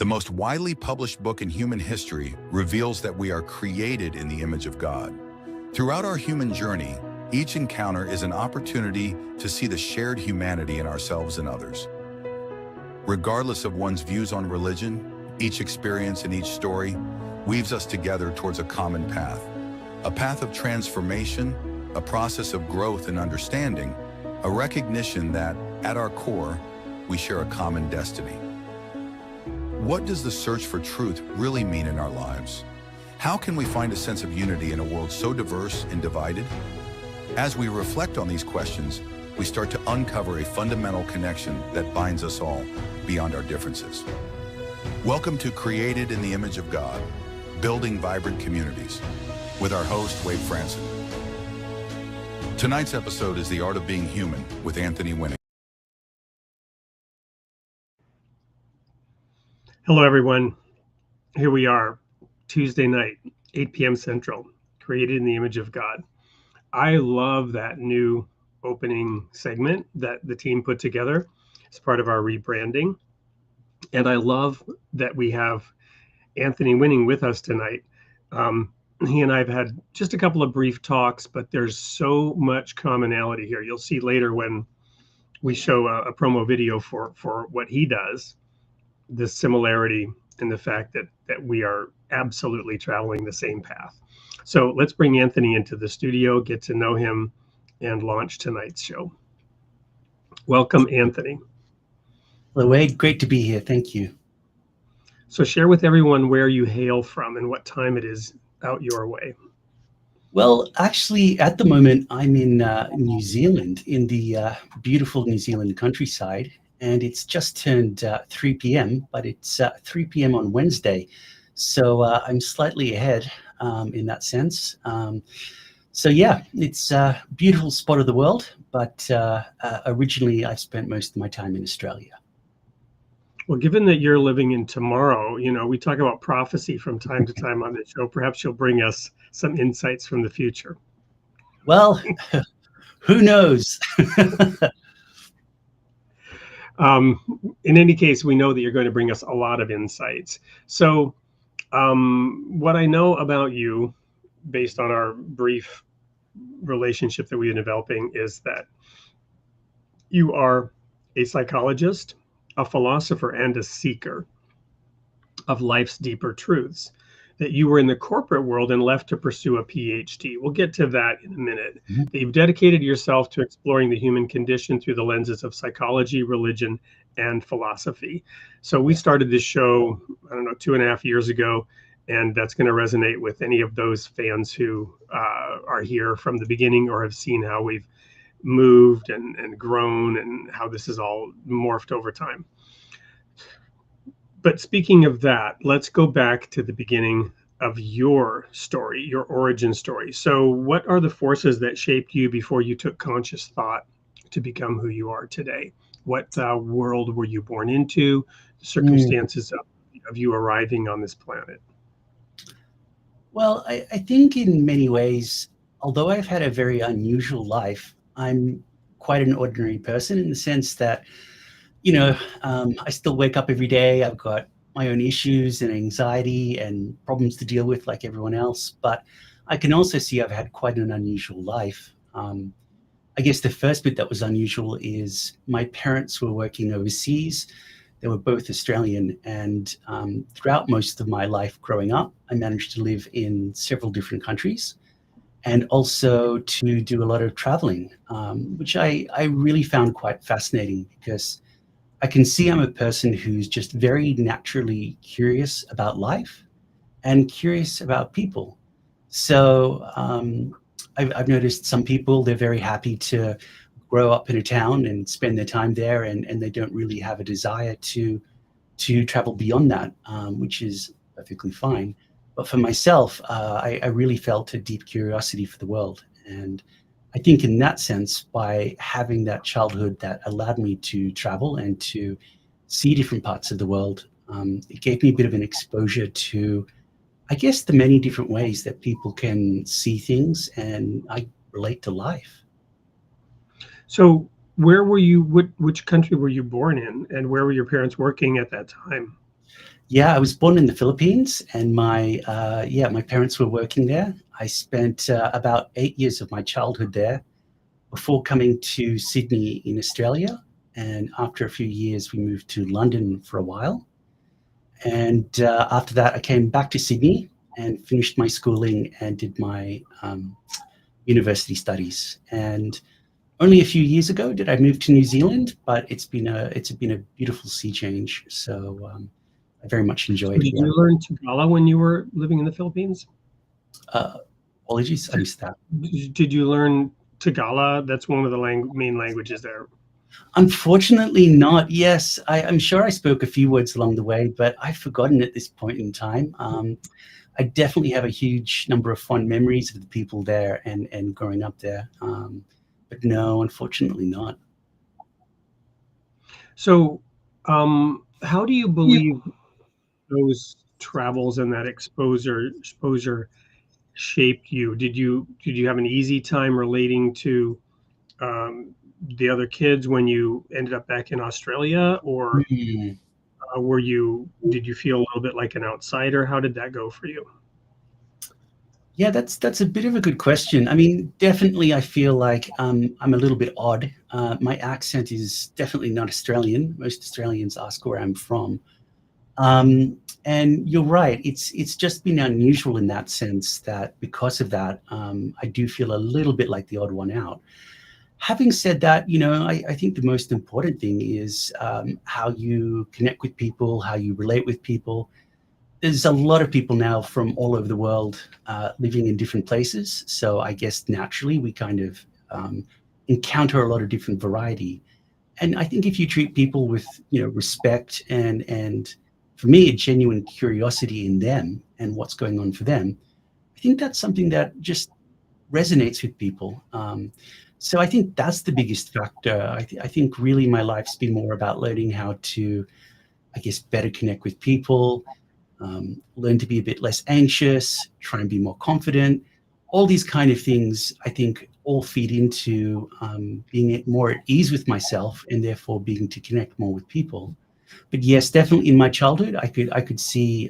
The most widely published book in human history reveals that we are created in the image of God. Throughout our human journey, each encounter is an opportunity to see the shared humanity in ourselves and others. Regardless of one's views on religion, each experience and each story weaves us together towards a common path. A path of transformation, a process of growth and understanding, a recognition that, at our core, we share a common destiny. What does the search for truth really mean in our lives? How can we find a sense of unity in a world so diverse and divided? As we reflect on these questions, we start to uncover a fundamental connection that binds us all beyond our differences. Welcome to Created in the Image of God, Building Vibrant Communities, with our host, Wade Franson. Tonight's episode is The Art of Being Human with Anthony Winning. Hello, everyone. Here we are, Tuesday night, 8 p.m. Central, Created in the Image of God. I love that new opening segment that the team put together as part of our rebranding. And I love that we have Anthony Winning with us tonight. He and I have had just a couple of brief talks, but there's so much commonality here. You'll see later when we show a promo video for what he does, the similarity in the fact that we are absolutely traveling the same path. So let's bring Anthony into the studio, get to know him, and launch tonight's show. Welcome, Anthony. Hello, Wade. Great to be here. Thank you. So share with everyone where you hail from and what time it is out your way. Well, actually, at the moment, I'm in New Zealand, in the beautiful New Zealand countryside. And it's just turned 3 p.m., but it's 3 p.m. on Wednesday. So I'm slightly ahead in that sense. So yeah, it's a beautiful spot of the world, but originally I spent most of my time in Australia. Well, given that you're living in tomorrow, we talk about prophecy from time to time on the show. Perhaps you'll bring us some insights from the future. Well, who knows? In any case, we know that you're going to bring us a lot of insights. So what I know about you, based on our brief relationship that we've been developing, is that you are a psychologist, a philosopher, and a seeker of life's deeper truths. That you were in the corporate world and left to pursue a PhD. We'll get to that in a minute. Mm-hmm. That you've dedicated yourself to exploring the human condition through the lenses of psychology, religion, and philosophy. So we started this show, 2.5 years ago, and that's going to resonate with any of those fans who are here from the beginning or have seen how we've moved and grown and how this is all morphed over time. But speaking of that, let's go back to the beginning of your story, your origin story. So what are the forces that shaped you before you took conscious thought to become who you are today? What world were you born into? The circumstances of you arriving on this planet? Well, I think in many ways, although I've had a very unusual life, I'm quite an ordinary person in the sense that I still wake up every day. I've got my own issues and anxiety and problems to deal with like everyone else. But I can also see I've had quite an unusual life. I guess the first bit that was unusual is my parents were working overseas. They were both Australian. And throughout most of my life growing up, I managed to live in several different countries and also to do a lot of traveling, which I really found quite fascinating because I can see I'm a person who's just very naturally curious about life and curious about people. So I've noticed some people, they're very happy to grow up in a town and spend their time there, and they don't really have a desire to travel beyond that, which is perfectly fine. But for myself, I really felt a deep curiosity for the world. And I think in that sense, by having that childhood that allowed me to travel and to see different parts of the world, it gave me a bit of an exposure to, I guess, the many different ways that people can see things and I relate to life. So where were you, which country were you born in, and where were your parents working at that time? Yeah, I was born in the Philippines, and my parents were working there. I spent about 8 years of my childhood there before coming to Sydney in Australia. And after a few years, we moved to London for a while. And after that, I came back to Sydney and finished my schooling and did my university studies. And only a few years ago did I move to New Zealand, but it's been a beautiful sea change. So I very much So enjoyed it. did you learn Tagalog when you were living in the Philippines? Uh, Apologies, I missed that. Did you learn Tagalog? That's one of the main languages there. Unfortunately not. Yes, I'm sure I spoke a few words along the way, but I've forgotten at this point in time. I definitely have a huge number of fond memories of the people there and growing up there. But no, unfortunately not. So how do you believe those travels and that exposure shaped you? Did you have an easy time relating to the other kids when you ended up back in Australia, or Hmm. did you feel a little bit like an outsider? How did that go for you? Yeah, that's a bit of a good question. I mean, definitely, I feel like I'm a little bit odd. My accent is definitely not Australian. Most Australians ask where I'm from. And you're right. It's just been unusual in that sense that because of that, I do feel a little bit like the odd one out. Having said that, I think the most important thing is how you connect with people, how you relate with people. There's a lot of people now from all over the world living in different places. So I guess naturally we kind of encounter a lot of different variety. And I think if you treat people with respect and for me a genuine curiosity in them and what's going on for them, I think that's something that just resonates with people. So I think that's the biggest factor. I think really my life's been more about learning how to, I guess, better connect with people, learn to be a bit less anxious, try and be more confident. All these kind of things, I think, all feed into being more at ease with myself and therefore being to connect more with people. But yes, definitely in my childhood, I could see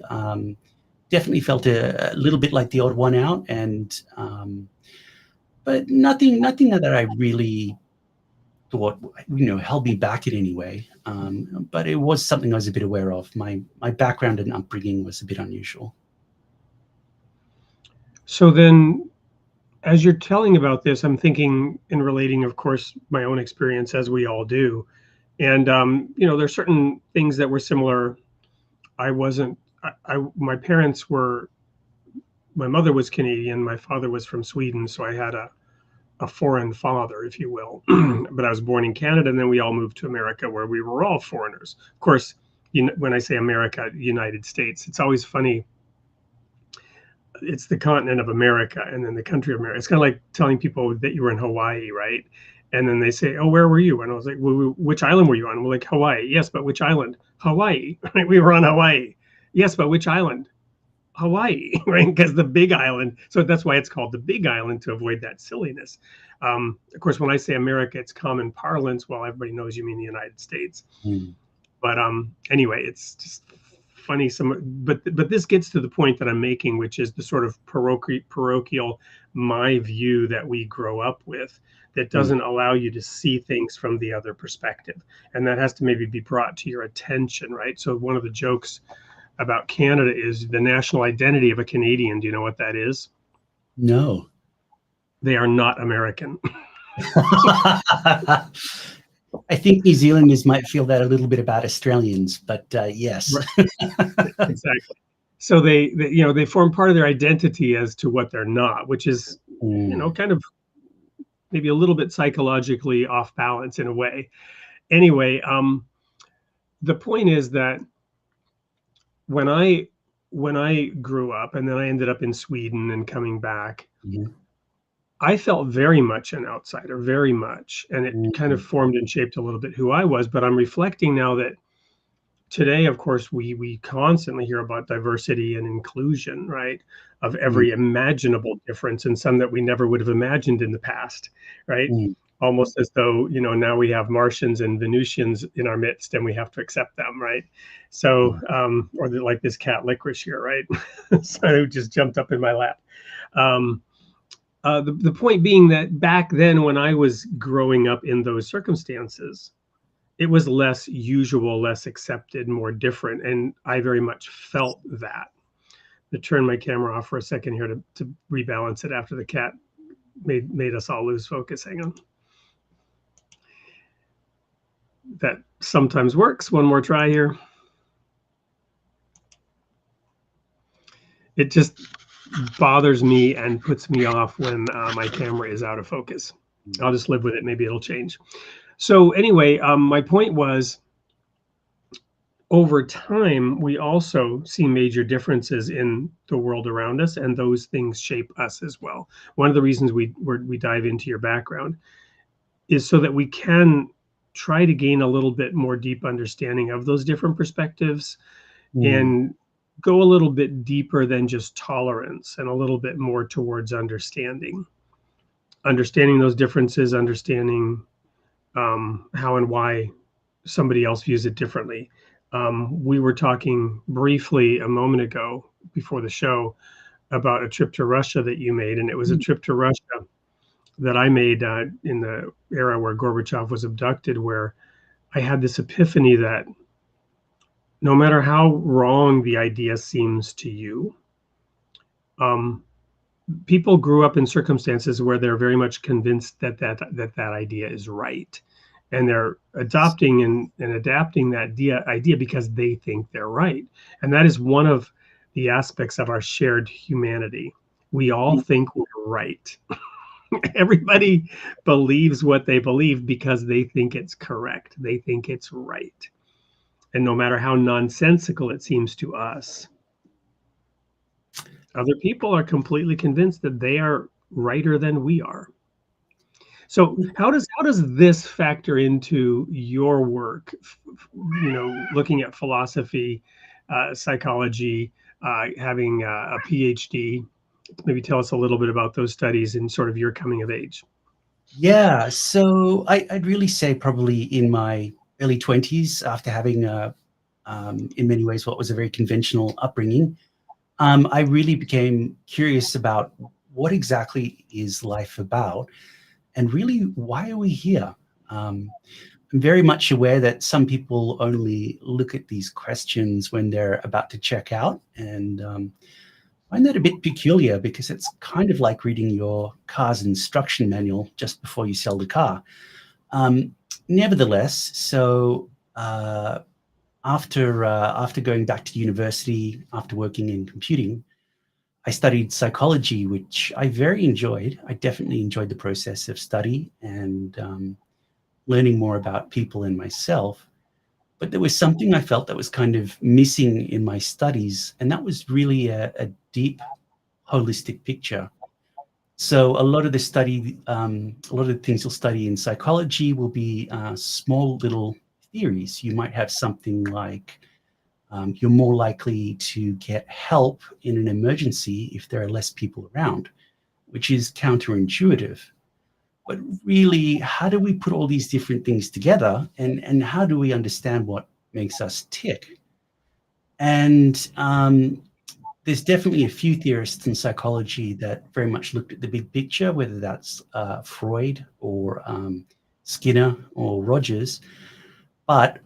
definitely felt a little bit like the odd one out, and but nothing that I really thought held me back in any way. But it was something I was a bit aware of. My background and upbringing was a bit unusual. So then, as you're telling about this, I'm thinking and relating, of course, my own experience, as we all do. And there's certain things that were similar. I wasn't. My parents were. My mother was Canadian. My father was from Sweden, so I had a foreign father, if you will. But I was born in Canada, and then we all moved to America, where we were all foreigners. Of course, when I say America, United States, it's always funny. It's the continent of America and then the country of America. It's kind of like telling people that you were in Hawaii, right? And then they say, "Oh, where were you?" And I was like, well, "Which island were you on?" We're like, "Hawaii." "Yes, but which island?" "Hawaii." Right? We were on Hawaii. "Yes, but which island?" "Hawaii." Right? Because the Big Island. So that's why it's called the Big Island, to avoid that silliness. Of course, when I say America, it's common parlance. Well, everybody knows you mean the United States. Mm. But anyway, it's just funny. But this gets to the point that I'm making, which is the sort of parochial my view that we grow up with, that doesn't allow you to see things from the other perspective, and that has to maybe be brought to your attention, right? So one of the jokes about Canada is the national identity of a Canadian. Do you know what that is? No. They are not American. I think New Zealanders might feel that a little bit about Australians, but yes. Right. Exactly. So they form part of their identity as to what they're not, which is kind of maybe a little bit psychologically off balance in a way. Anyway, the point is that when I grew up and then I ended up in Sweden and coming back, Mhm. I felt very much an outsider, very much, and it kind of formed and shaped a little bit who I was. But I'm reflecting now that today, of course, we constantly hear about diversity and inclusion, right? Of Mm. every imaginable difference, and some that we never would have imagined in the past, right? Mm. almost as though, now we have Martians and Venusians in our midst and we have to accept them, right? So, or like this cat licorice here, right? So it just jumped up in my lap. The point being that back then, when I was growing up in those circumstances, it was less usual, less accepted, more different. And I very much felt that. To turn my camera off for a second here to rebalance it after the cat made us all lose focus. Hang on. That sometimes works. One more try here. It just bothers me and puts me off when my camera is out of focus. I'll just live with it. Maybe it'll change. So anyway, my point was, over time, we also see major differences in the world around us, and those things shape us as well. One of the reasons we dive into your background is so that we can try to gain a little bit more deep understanding of those different perspectives and go a little bit deeper than just tolerance and a little bit more towards understanding those differences, understanding how and why somebody else views it differently. We were talking briefly a moment ago before the show about a trip to Russia that you made, and it was a trip to Russia that I made in the era where Gorbachev was abducted, where I had this epiphany that no matter how wrong the idea seems to you, people grew up in circumstances where they're very much convinced that idea is right. And they're adopting and adapting that idea because they think they're right. And that is one of the aspects of our shared humanity. We all think we're right. Everybody believes what they believe because they think it's correct. They think it's right. And no matter how nonsensical it seems to us, other people are completely convinced that they are righter than we are. So how does this factor into your work? Looking at philosophy, psychology, having a PhD. Maybe tell us a little bit about those studies and sort of your coming of age. Yeah, so I'd really say probably in my early 20s, after having in many ways what was a very conventional upbringing, I really became curious about what exactly is life about, and really why are we here? I'm very much aware that some people only look at these questions when they're about to check out, and find that a bit peculiar because it's kind of like reading your car's instruction manual just before you sell the car. Nevertheless, so after going back to university, after working in computing, I studied psychology, which I very enjoyed. I definitely enjoyed the process of study and learning more about people and myself. But there was something I felt that was kind of missing in my studies, and that was really a deep, holistic picture. So a lot of the things you'll study in psychology will be small little theories. You might have something like you're more likely to get help in an emergency if there are less people around, which is counterintuitive. But really, how do we put all these different things together, and how do we understand what makes us tick? And there's definitely a few theorists in psychology that very much looked at the big picture, whether that's Freud or Skinner or Rogers. But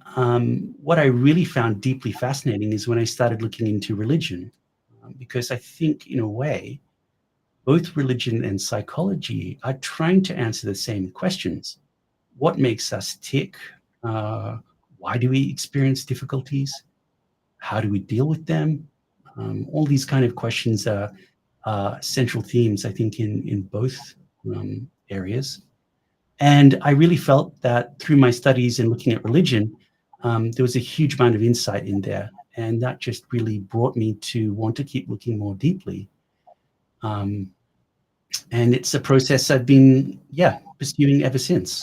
what I really found deeply fascinating is when I started looking into religion, because I think in a way, both religion and psychology are trying to answer the same questions. What makes us tick? Why do we experience difficulties? How do we deal with them? All these kind of questions are central themes, I think, in both areas. And I really felt that through my studies and looking at religion, there was a huge amount of insight in there. And that just really brought me to want to keep looking more deeply. And it's a process I've been, pursuing ever since.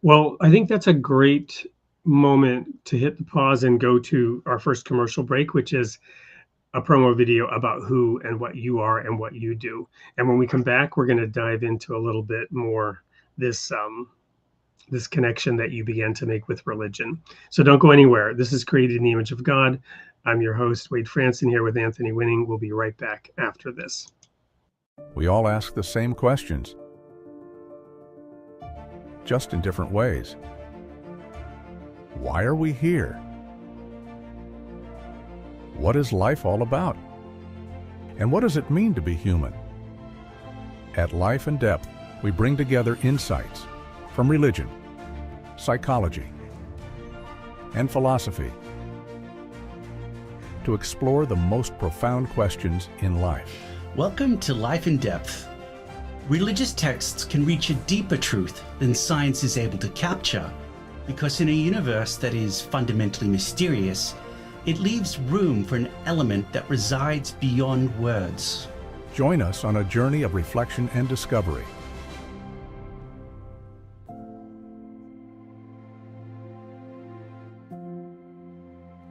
Well, I think that's a great moment to hit the pause and go to our first commercial break, which is a promo video about who and what you are and what you do. And when we come back, we're going to dive into a little bit more this this connection that you began to make with religion. So don't go anywhere. This is Created in the Image of God. I'm your host, Wade Franson, here with Anthony Winning. We'll be right back after this. We all ask the same questions, just in different ways. Why are we here? What is life all about? And what does it mean to be human? At Life in Depth, we bring together insights from religion, psychology, and philosophy to explore the most profound questions in life. Welcome to Life in Depth. Religious texts can reach a deeper truth than science is able to capture, because in a universe that is fundamentally mysterious, it leaves room for an element that resides beyond words. Join us on a journey of reflection and discovery.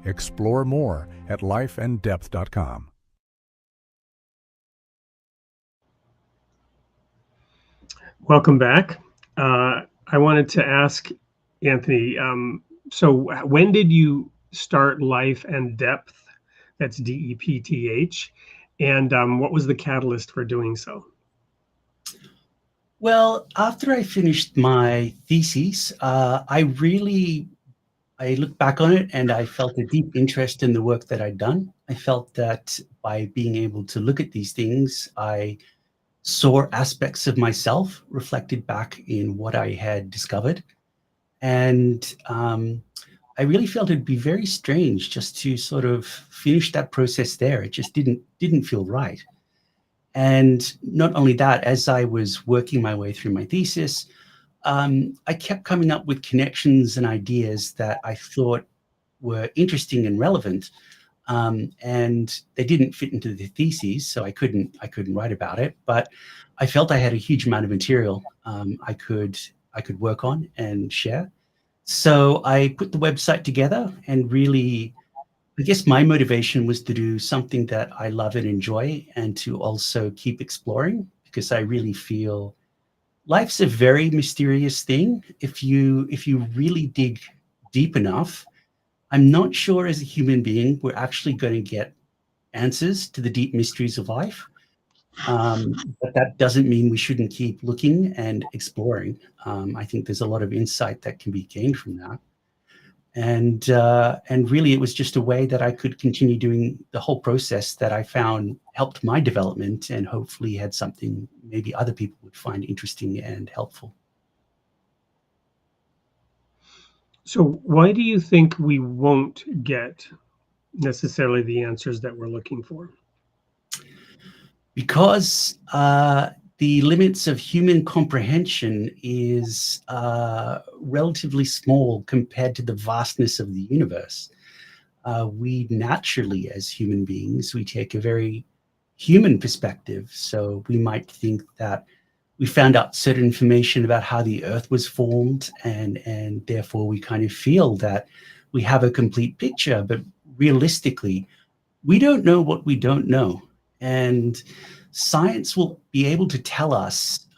Explore more at lifeanddepth.com. Welcome back. I wanted to ask Anthony, so when did you start Life and Depth? That's DEPTH. And what was the catalyst for doing so? Well, after I finished my thesis, I looked back on it and I felt a deep interest in the work that I'd done. I felt that by being able to look at these things, I saw aspects of myself reflected back in what I had discovered. And I really felt it'd be very strange just to sort of finish that process there. It just didn't feel right. And not only that, as I was working my way through my thesis, I kept coming up with connections and ideas that I thought were interesting and relevant, and they didn't fit into the theses, so I couldn't write about it. But I felt I had a huge amount of material I could work on and share. So I put the website together, and really, I guess my motivation was to do something that I love and enjoy, and to also keep exploring, because I really feel life's a very mysterious thing. If you really dig deep enough, I'm not sure as a human being we're actually going to get answers to the deep mysteries of life. But that doesn't mean we shouldn't keep looking and exploring. I think there's a lot of insight that can be gained from that. And really, it was just a way that I could continue doing the whole process that I found helped my development, and hopefully had something maybe other people would find interesting and helpful. So why do you think we won't get necessarily the answers that we're looking for? Because the limits of human comprehension is relatively small compared to the vastness of the universe. We naturally, as human beings, we take a very human perspective. So we might think that we found out certain information about how the earth was formed, and therefore we kind of feel that we have a complete picture. But realistically, we don't know what we don't know. And science will be able to tell us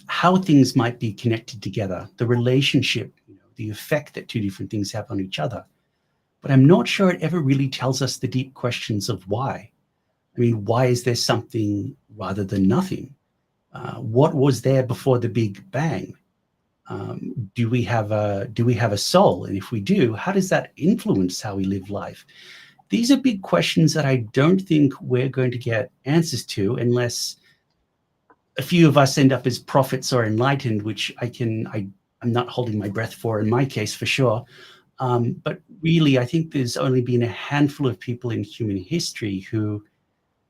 how things might be connected together, the relationship, the effect that two different things have on each other. But I'm not sure it ever really tells us the deep questions of why. I mean, why is there something rather than nothing? What was there before the Big Bang? Do we have a soul? And if we do, how does that influence how we live life? These are big questions that I don't think we're going to get answers to unless a few of us end up as prophets or enlightened, which I'm not holding my breath for in my case, for sure. But really, I think there's only been a handful of people in human history who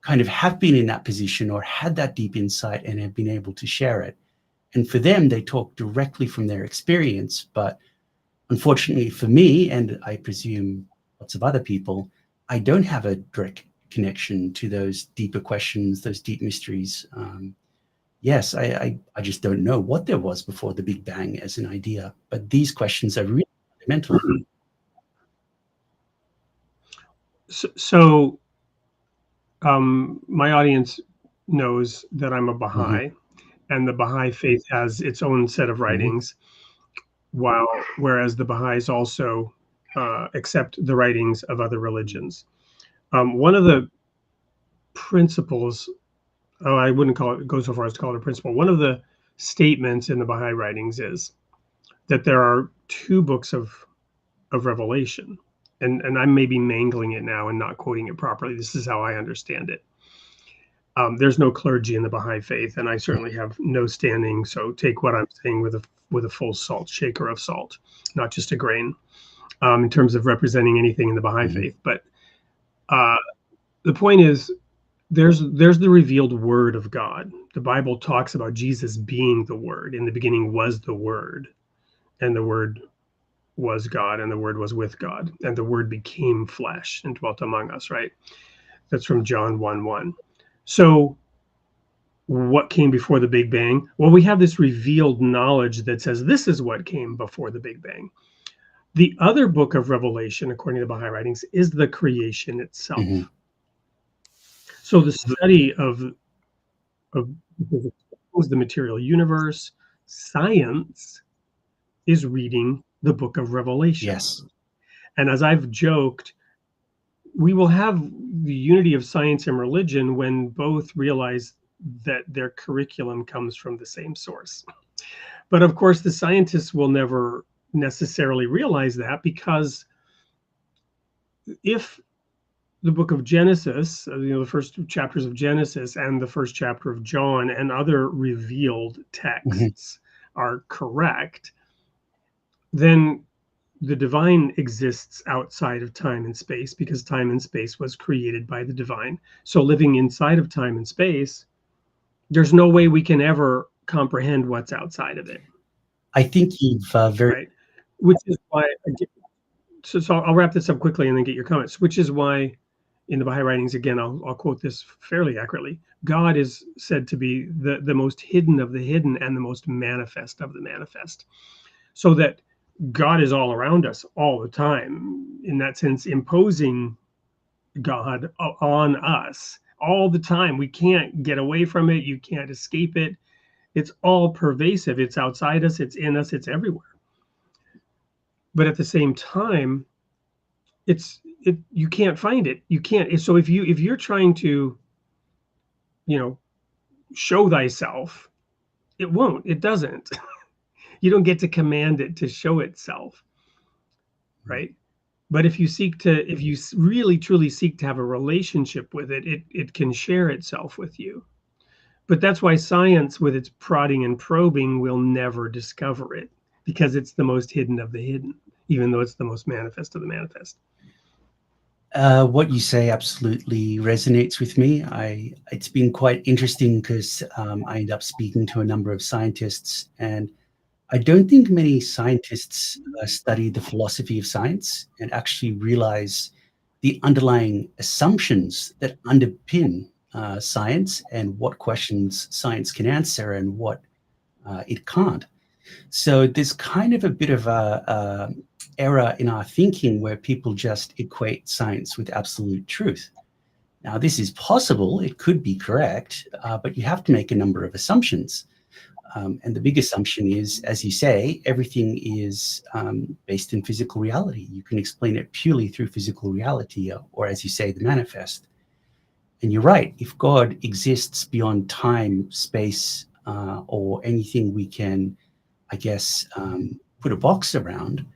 kind of have been in that position or had that deep insight and have been able to share it. And for them, they talk directly from their experience. But unfortunately for me, and I presume lots of other people, I don't have a direct connection to those deeper questions, those deep mysteries. Yes, I just don't know what there was before the Big Bang as an idea. But these questions are really fundamental. So My audience knows that I'm a Mm-hmm. Baha'i, and the Baha'i faith has its own set of Mm-hmm. writings, whereas the Baha'is also accept the writings of other religions. One of the principles, oh, I wouldn't go so far as to call it a principle. One of the statements in the Baha'i writings is that there are two books of Revelation, and I may be mangling it now and not quoting it properly. This is how I understand it. There's no clergy in the Baha'i faith, and I certainly have no standing. So take what I'm saying with a full salt shaker of salt, not just a grain, in terms of representing anything in the Baha'i Mm-hmm. faith. But uh, the point is, there's the revealed word of God. The Bible talks about Jesus being the Word. In the beginning was the Word, and the Word was God, and the Word was with God, and the Word became flesh and dwelt among us. Right? That's from John 1:1. So what came before the Big Bang? Well, we have this revealed knowledge that says this is what came before the Big Bang. The other book of Revelation, according to the Baha'i writings, is the creation Mm-hmm. itself. So the study of the material universe, science is reading the book of Revelation. Yes. And as I've joked, we will have the unity of science and religion when both realize that their curriculum comes from the same source. But of course, the scientists will never necessarily realize that, because if the book of Genesis, the first chapters of Genesis and the first chapter of John and other revealed Mm-hmm. texts are correct, then the divine exists outside of time and space, because time and space was created by the divine. So living inside of time and space, there's no way we can ever comprehend what's outside of it, I think you've very right? Which is why, so I'll wrap this up quickly and then get your comments, which is why in the Baha'i writings, again, I'll quote this fairly accurately. God is said to be the most hidden of the hidden and the most manifest of the manifest. So that God is all around us all the time, in that sense, imposing God on us all the time. We can't get away from it. You can't escape it. It's all pervasive. It's outside us. It's in us. It's everywhere. But at the same time, you can't find it. You can't. So if you're trying to, you know, show thyself, it won't. It doesn't. You don't get to command it to show itself, right? But if you really truly seek to have a relationship with it, it can share itself with you. But that's why science, with its prodding and probing, will never discover it, because it's the most hidden of the hidden, even though it's the most manifest of the manifest. What you say absolutely resonates with me. It's been quite interesting because I end up speaking to a number of scientists, and I don't think many scientists study the philosophy of science and actually realize the underlying assumptions that underpin science and what questions science can answer and what it can't. So there's kind of a bit of a error in our thinking where people just equate science with absolute truth. Now, this is possible, it could be correct, but you have to make a number of assumptions. And the big assumption is, as you say, everything is based in physical reality. You can explain it purely through physical reality, or as you say, the manifest. And you're right, if God exists beyond time, space, or anything we can, I guess, put a box around,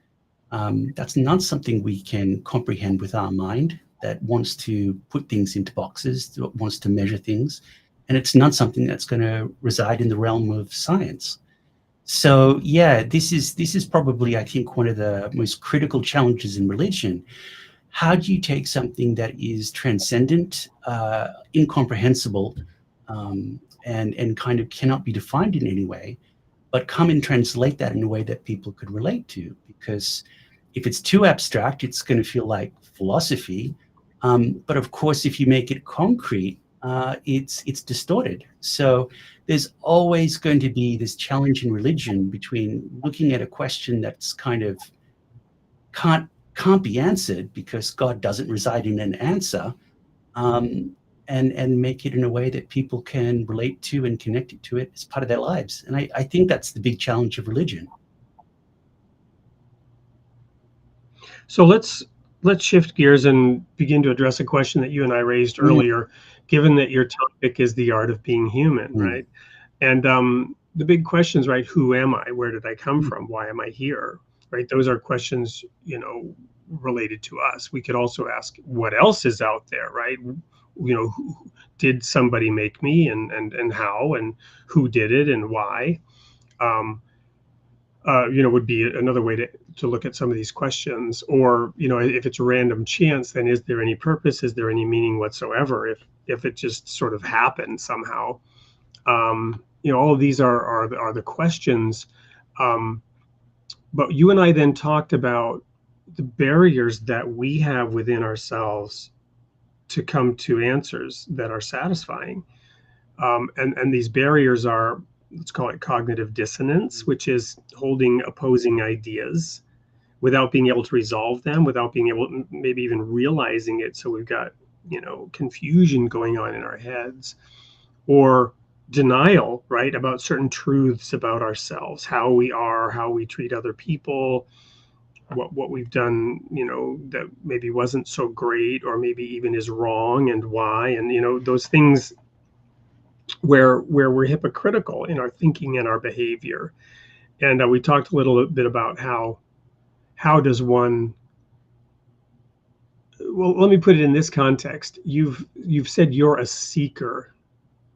that's not something we can comprehend with our mind, that wants to put things into boxes, that wants to measure things. And it's not something that's going to reside in the realm of science. So yeah, this is probably, I think, one of the most critical challenges in religion. How do you take something that is transcendent, incomprehensible, and kind of cannot be defined in any way, but come and translate that in a way that people could relate to? Because if it's too abstract, it's going to feel like philosophy. But of course, if you make it concrete, it's distorted. So there's always going to be this challenge in religion between looking at a question that's kind of can't be answered because God doesn't reside in an answer, and make it in a way that people can relate to and connect to it as part of their lives. And I think that's the big challenge of religion. So let's shift gears and begin to address a question that you and I raised earlier, given that your topic is the art of being human, right? And the big questions, right? Who am I? Where did I come from? Why am I here? Right? Those are questions, related to us. We could also ask, what else is out there, right? Did somebody make me, and how, and who did it, and why? Would be another way to look at some of these questions. Or, if it's a random chance, then is there any purpose? Is there any meaning whatsoever? If it just sort of happened somehow, all of these are the questions. But you and I then talked about the barriers that we have within ourselves to come to answers that are satisfying. And these barriers are, let's call it cognitive dissonance, which is holding opposing ideas without being able to resolve them, without being able to maybe even realizing it. So we've got, confusion going on in our heads. Or denial, right, about certain truths about ourselves, how we are, how we treat other people, what we've done, that maybe wasn't so great, or maybe even is wrong, and why. And those things where we're hypocritical in our thinking and our behavior. And we talked a little bit about how does one, well, let me put it in this context. You've said you're a seeker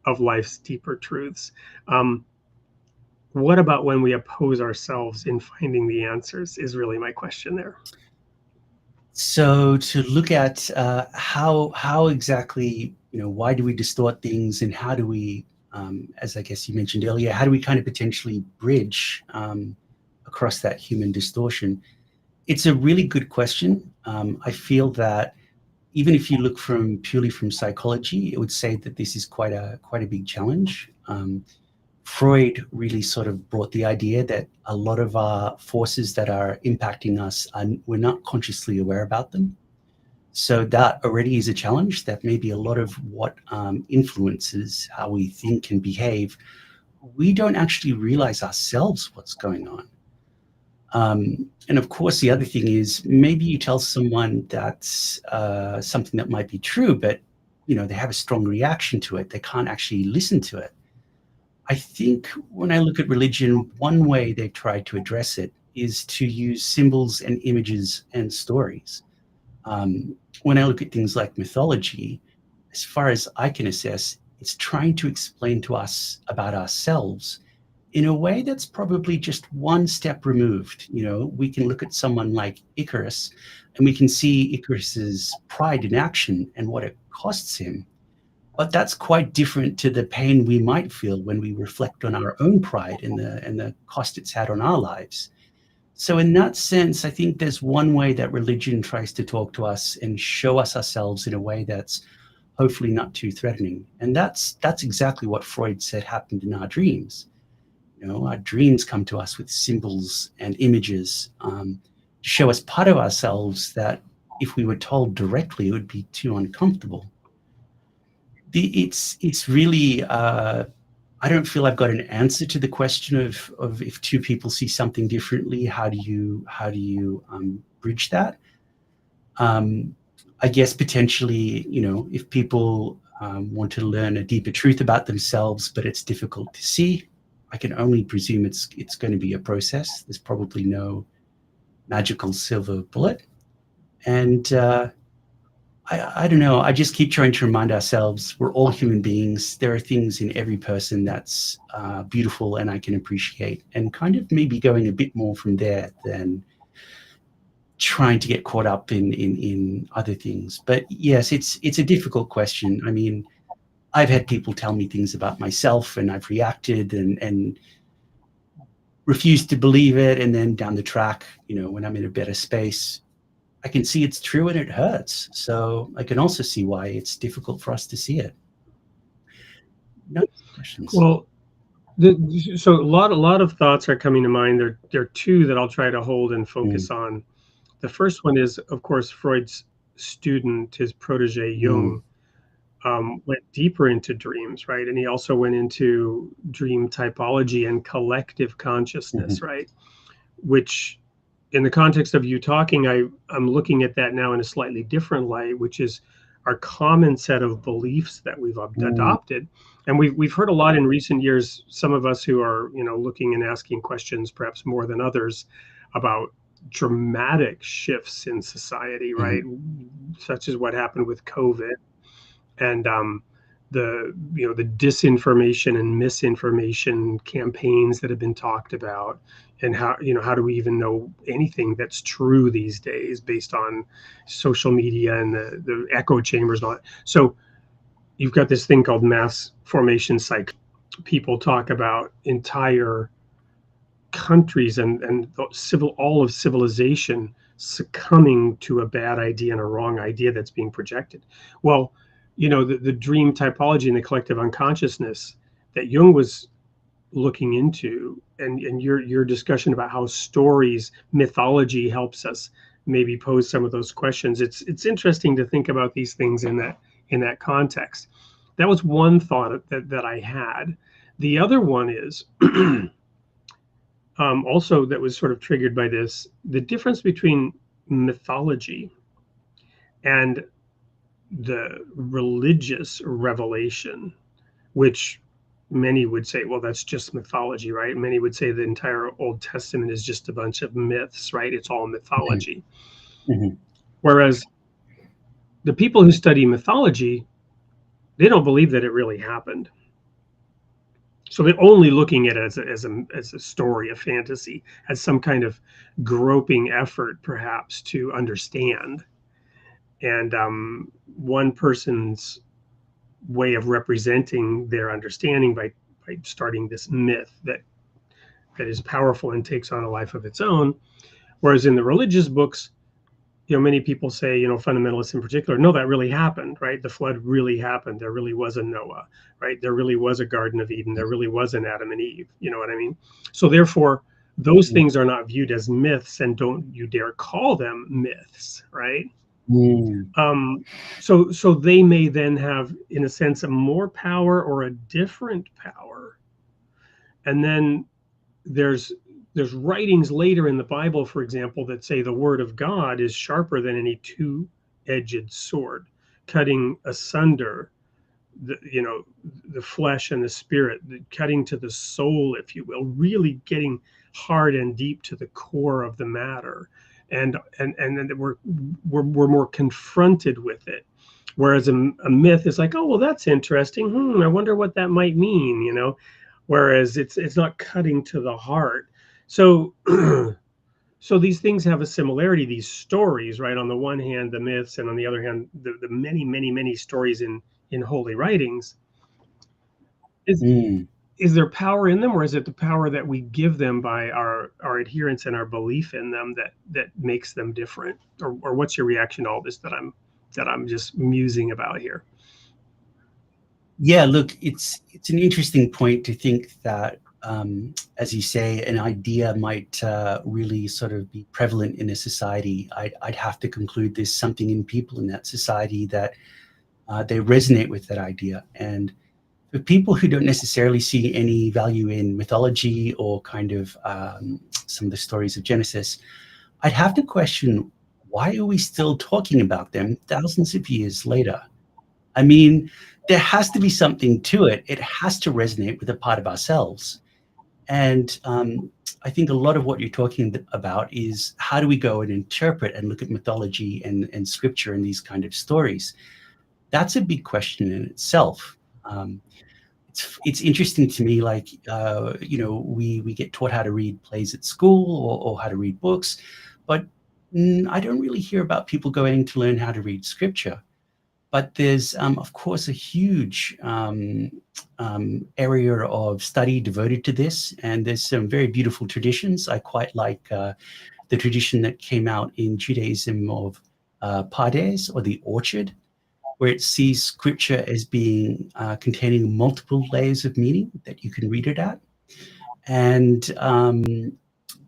of life's deeper truths. What about when we oppose ourselves in finding the answers is really my question there. So to look at how exactly, why do we distort things, and how do we, as I guess you mentioned earlier, how do we kind of potentially bridge across that human distortion? It's a really good question. I feel that even if you look purely from psychology, it would say that this is quite a big challenge. Freud really sort of brought the idea that a lot of our forces that are impacting us, we're not consciously aware about them. So that already is a challenge, that maybe a lot of what influences how we think and behave, we don't actually realize ourselves what's going on. And of course, the other thing is, maybe you tell someone that's something that might be true, but they have a strong reaction to it. They can't actually listen to it. I think when I look at religion, one way they've tried to address it is to use symbols and images and stories. When I look at things like mythology, as far as I can assess, it's trying to explain to us about ourselves in a way that's probably just one step removed. We can look at someone like Icarus, and we can see Icarus's pride in action and what it costs him. But that's quite different to the pain we might feel when we reflect on our own pride and the cost it's had on our lives. So in that sense, I think there's one way that religion tries to talk to us and show us ourselves in a way that's hopefully not too threatening. And that's exactly what Freud said happened in our dreams. Our dreams come to us with symbols and images to show us part of ourselves that if we were told directly, it would be too uncomfortable. It's really, I don't feel I've got an answer to the question of if two people see something differently, how do you bridge that? I guess potentially, if people want to learn a deeper truth about themselves, but it's difficult to see, I can only presume it's going to be a process. There's probably no magical silver bullet. And I don't know. I just keep trying to remind ourselves we're all human beings. There are things in every person that's beautiful and I can appreciate, and kind of maybe going a bit more from there than trying to get caught up in other things. But yes, it's a difficult question. I mean, I've had people tell me things about myself, and I've reacted and refused to believe it. And then down the track, when I'm in a better space, I can see it's true and it hurts. So I can also see why it's difficult for us to see it. No questions. Well, so a lot of thoughts are coming to mind. There are two that I'll try to hold and focus on. The first one is, of course, Freud's student, his protege Jung. went deeper into dreams, right? And he also went into dream typology and collective consciousness, right? Which, in the context of you talking, I'm looking at that now in a slightly different light, which is our common set of beliefs that we've adopted. And we've heard a lot in recent years, some of us who are, looking and asking questions, perhaps more than others, about dramatic shifts in society, right? Such as what happened with COVID, and the disinformation and misinformation campaigns that have been talked about, and how do we even know anything that's true these days based on social media and the echo chambers and all that. So you've got this thing called mass formation psych. People talk about entire countries and all of civilization succumbing to a bad idea and a wrong idea that's being projected. Well, the dream typology and the collective unconsciousness that Jung was looking into, and your discussion about how stories, mythology helps us maybe pose some of those questions. It's interesting to think about these things in that context. That was one thought that I had. The other one is also that was sort of triggered by this, the difference between mythology and the religious revelation, which many would say, well, that's just mythology, right? Many would say the entire Old Testament is just a bunch of myths, right? It's all mythology. Whereas the people who study mythology, they don't believe that it really happened. So they're only looking at it as a story, a fantasy, as some kind of groping effort, perhaps, to understand. And one person's way of representing their understanding by starting this myth that is powerful and takes on a life of its own. Whereas in the religious books, many people say, fundamentalists in particular, no, that really happened, right? The flood really happened. There really was a Noah, right? There really was a Garden of Eden. There really was an Adam and Eve. You know what I mean? So therefore, those things are not viewed as myths, and don't you dare call them myths, right? So they may then have, in a sense, a more power or a different power. And then there's writings later in the Bible, for example, that say the word of God is sharper than any two-edged sword, cutting asunder the flesh and the spirit, cutting to the soul, if you will, really getting hard and deep to the core of the matter. And then we're more confronted with it. Whereas a myth is like, oh, well, that's interesting. I wonder what that might mean, whereas it's not cutting to the heart. So so these things have a similarity, these stories, right? On the one hand, the myths, and on the other hand, the many, many, many stories in holy writings. Is there power in them, or is it the power that we give them by our adherence and our belief in them that makes them different? Or what's your reaction to all this that I'm just musing about here? Yeah, look, it's an interesting point to think that, as you say, an idea might really sort of be prevalent in a society. I'd have to conclude there's something in people in that society that they resonate with that idea. And for people who don't necessarily see any value in mythology or kind of some of the stories of Genesis, I'd have to question, why are we still talking about them thousands of years later? I mean, there has to be something to it. It has to resonate with a part of ourselves. And I think a lot of what you're talking about is, how do we go and interpret and look at mythology and scripture and these kind of stories? That's a big question in itself. It's interesting to me, like, we get taught how to read plays at school or how to read books, but I don't really hear about people going to learn how to read scripture. But there's, of course, a huge area of study devoted to this, and there's some very beautiful traditions. I quite like the tradition that came out in Judaism of Pardes, or the orchard, where it sees scripture as being containing multiple layers of meaning that you can read it at. And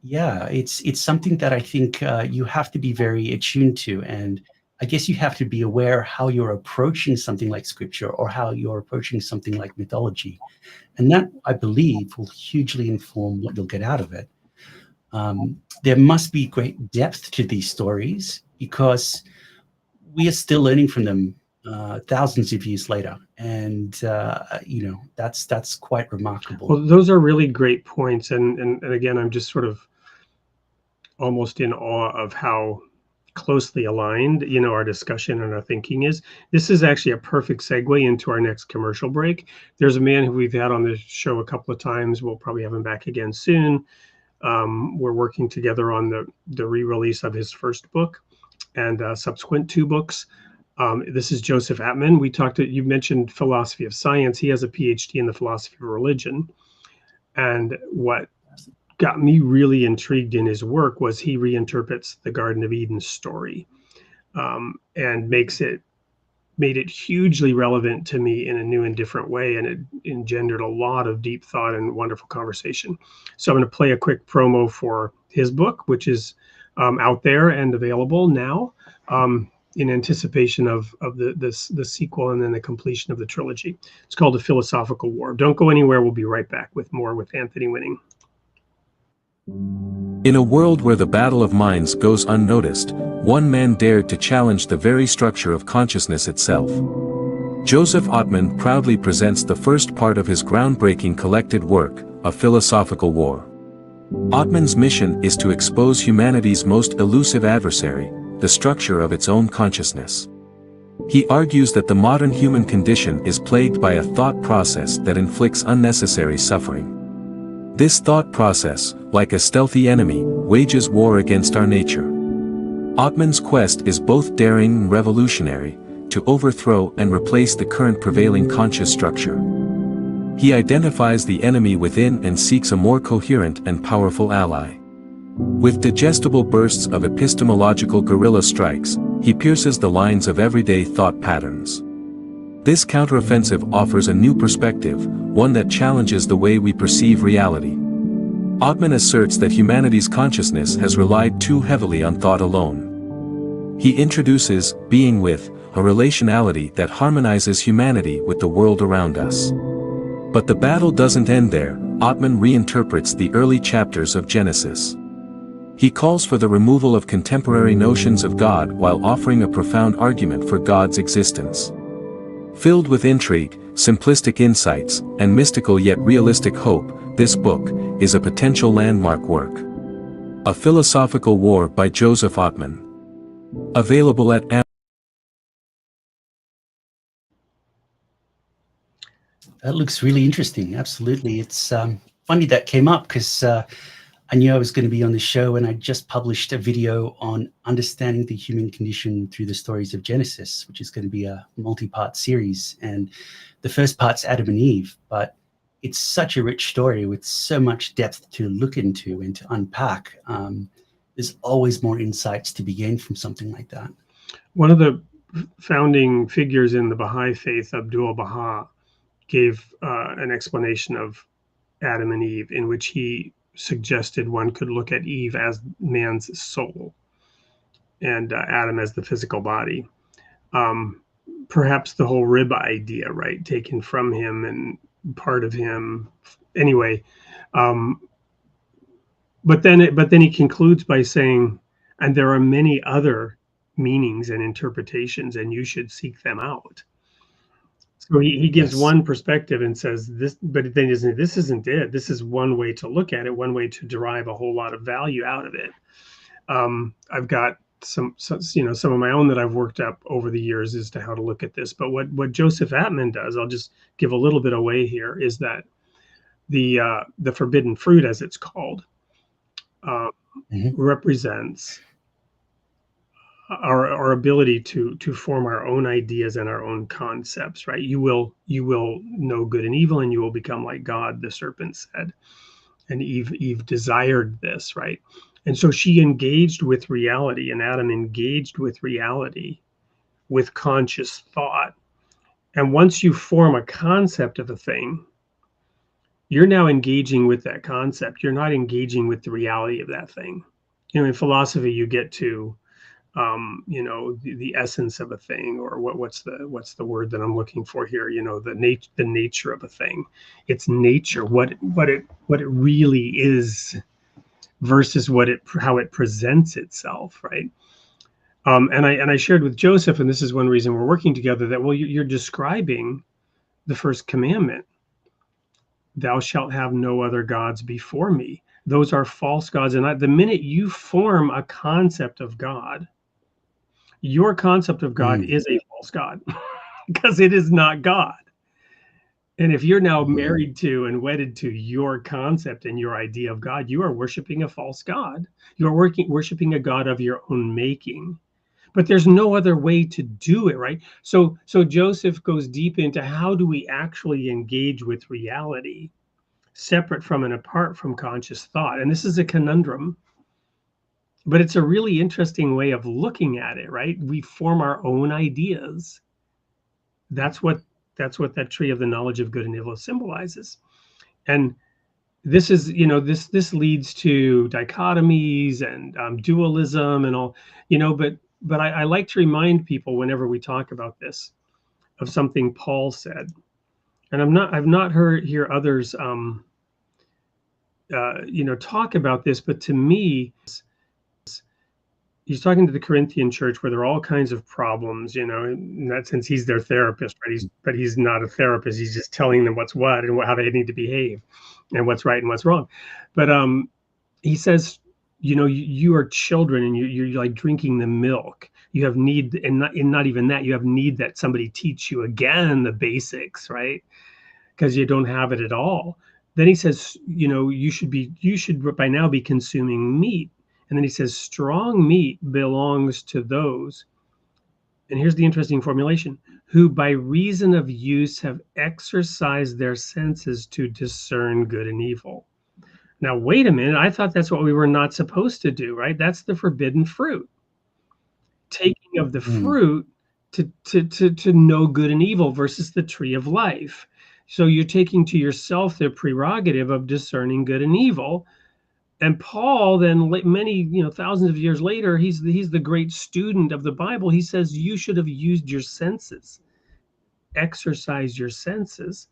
yeah, it's something that I think you have to be very attuned to. And I guess you have to be aware how you're approaching something like scripture or how you're approaching something like mythology. And that, I believe, will hugely inform what you'll get out of it. There must be great depth to these stories because we are still learning from them thousands of years later. And, that's quite remarkable. Well, those are really great points. And again, I'm just sort of almost in awe of how closely aligned, our discussion and our thinking is. This is actually a perfect segue into our next commercial break. There's a man who we've had on the show a couple of times. We'll probably have him back again soon. We're working together on the re-release of his first book and subsequent 2 books. This is Joseph Atman. You mentioned philosophy of science. He has a PhD in the philosophy of religion. And what got me really intrigued in his work was he reinterprets the Garden of Eden story and made it hugely relevant to me in a new and different way. And it engendered a lot of deep thought and wonderful conversation. So I'm going to play a quick promo for his book, which is out there and available now in anticipation of the sequel and then the completion of the trilogy. It's called A Philosophical War. Don't go anywhere. We'll be right back with more with Anthony Winning. In a world where the battle of minds goes unnoticed, one man dared to challenge the very structure of consciousness itself. Joseph Atman proudly presents the first part of his groundbreaking collected work, A Philosophical War. Atman's mission is to expose humanity's most elusive adversary, the structure of its own consciousness. He argues that the modern human condition is plagued by a thought process that inflicts unnecessary suffering. This thought process, like a stealthy enemy, wages war against our nature. Atman's quest is both daring and revolutionary, to overthrow and replace the current prevailing conscious structure. He identifies the enemy within and seeks a more coherent and powerful ally. With digestible bursts of epistemological guerrilla strikes, he pierces the lines of everyday thought patterns. This counteroffensive offers a new perspective, one that challenges the way we perceive reality. Atman asserts that humanity's consciousness has relied too heavily on thought alone. He introduces being with, a relationality that harmonizes humanity with the world around us. But the battle doesn't end there. Atman reinterprets the early chapters of Genesis. He calls for the removal of contemporary notions of God while offering a profound argument for God's existence. Filled with intrigue, simplistic insights, and mystical yet realistic hope, this book is a potential landmark work. A Philosophical War by Joseph Atman. Available at Amazon. That looks really interesting. Absolutely. It's funny that came up because I knew I was going to be on the show, and I just published a video on understanding the human condition through the stories of Genesis, which is going to be a multi-part series. And the first part's Adam and Eve, but it's such a rich story with so much depth to look into and to unpack. There's always more insights to be gained from something like that. One of the founding figures in the Baha'i faith, Abdul Baha, gave an explanation of Adam and Eve in which he suggested one could look at Eve as man's soul and Adam as the physical body. Perhaps the whole rib idea, right, taken from him and part of him. Anyway, but then he concludes by saying, and there are many other meanings and interpretations, and you should seek them out. So he gives one perspective and says this, but then this isn't it. This is one way to look at it, one way to derive a whole lot of value out of it. I've got some of my own that I've worked up over the years as to how to look at this. But what Joseph Atman does, I'll just give a little bit away here, is that the forbidden fruit, as it's called, represents our ability to form our own ideas and our own concepts, right? You will know good and evil, and you will become like God, the serpent said. And Eve desired this, right? And so she engaged with reality, and Adam engaged with reality with conscious thought. And once you form a concept of a thing, you're now engaging with that concept. You're not engaging with the reality of that thing. In philosophy, you get to the essence of a thing, or what's the word that I'm looking for here? The nature of a thing. Its nature, what it really is, versus how it presents itself, right? And I shared with Joseph, and this is one reason we're working together, that you're describing the first commandment: "Thou shalt have no other gods before me." Those are false gods, and the minute you form a concept of God, your concept of God is a false God, because it is not God. And if you're now married to and wedded to your concept and your idea of God, you are worshiping a false God. You're worshiping a God of your own making. But there's no other way to do it, right? So Joseph goes deep into how do we actually engage with reality, separate from and apart from conscious thought. And this is a conundrum, but it's a really interesting way of looking at it, right? We form our own ideas. That's what that tree of the knowledge of good and evil symbolizes. And this is, this leads to dichotomies and dualism and all, but I like to remind people whenever we talk about this of something Paul said. And I've not hear others talk about this, but to me, he's talking to the Corinthian church where there are all kinds of problems, in that sense. He's their therapist, but he's not a therapist. He's just telling them what's what and how they need to behave and what's right and what's wrong. But he says, you are children, and you're like drinking the milk. You have need, and not even that, you have need that somebody teach you again the basics, right? Because you don't have it at all. Then he says, you should by now be consuming meat. And then he says, strong meat belongs to those, and here's the interesting formulation, who by reason of use have exercised their senses to discern good and evil. Now, wait a minute. I thought that's what we were not supposed to do, right? That's the forbidden fruit. Taking of the fruit to know good and evil versus the tree of life. So you're taking to yourself the prerogative of discerning good and evil. And Paul, then many, thousands of years later, he's the great student of the Bible. He says you should have used your senses, exercise your senses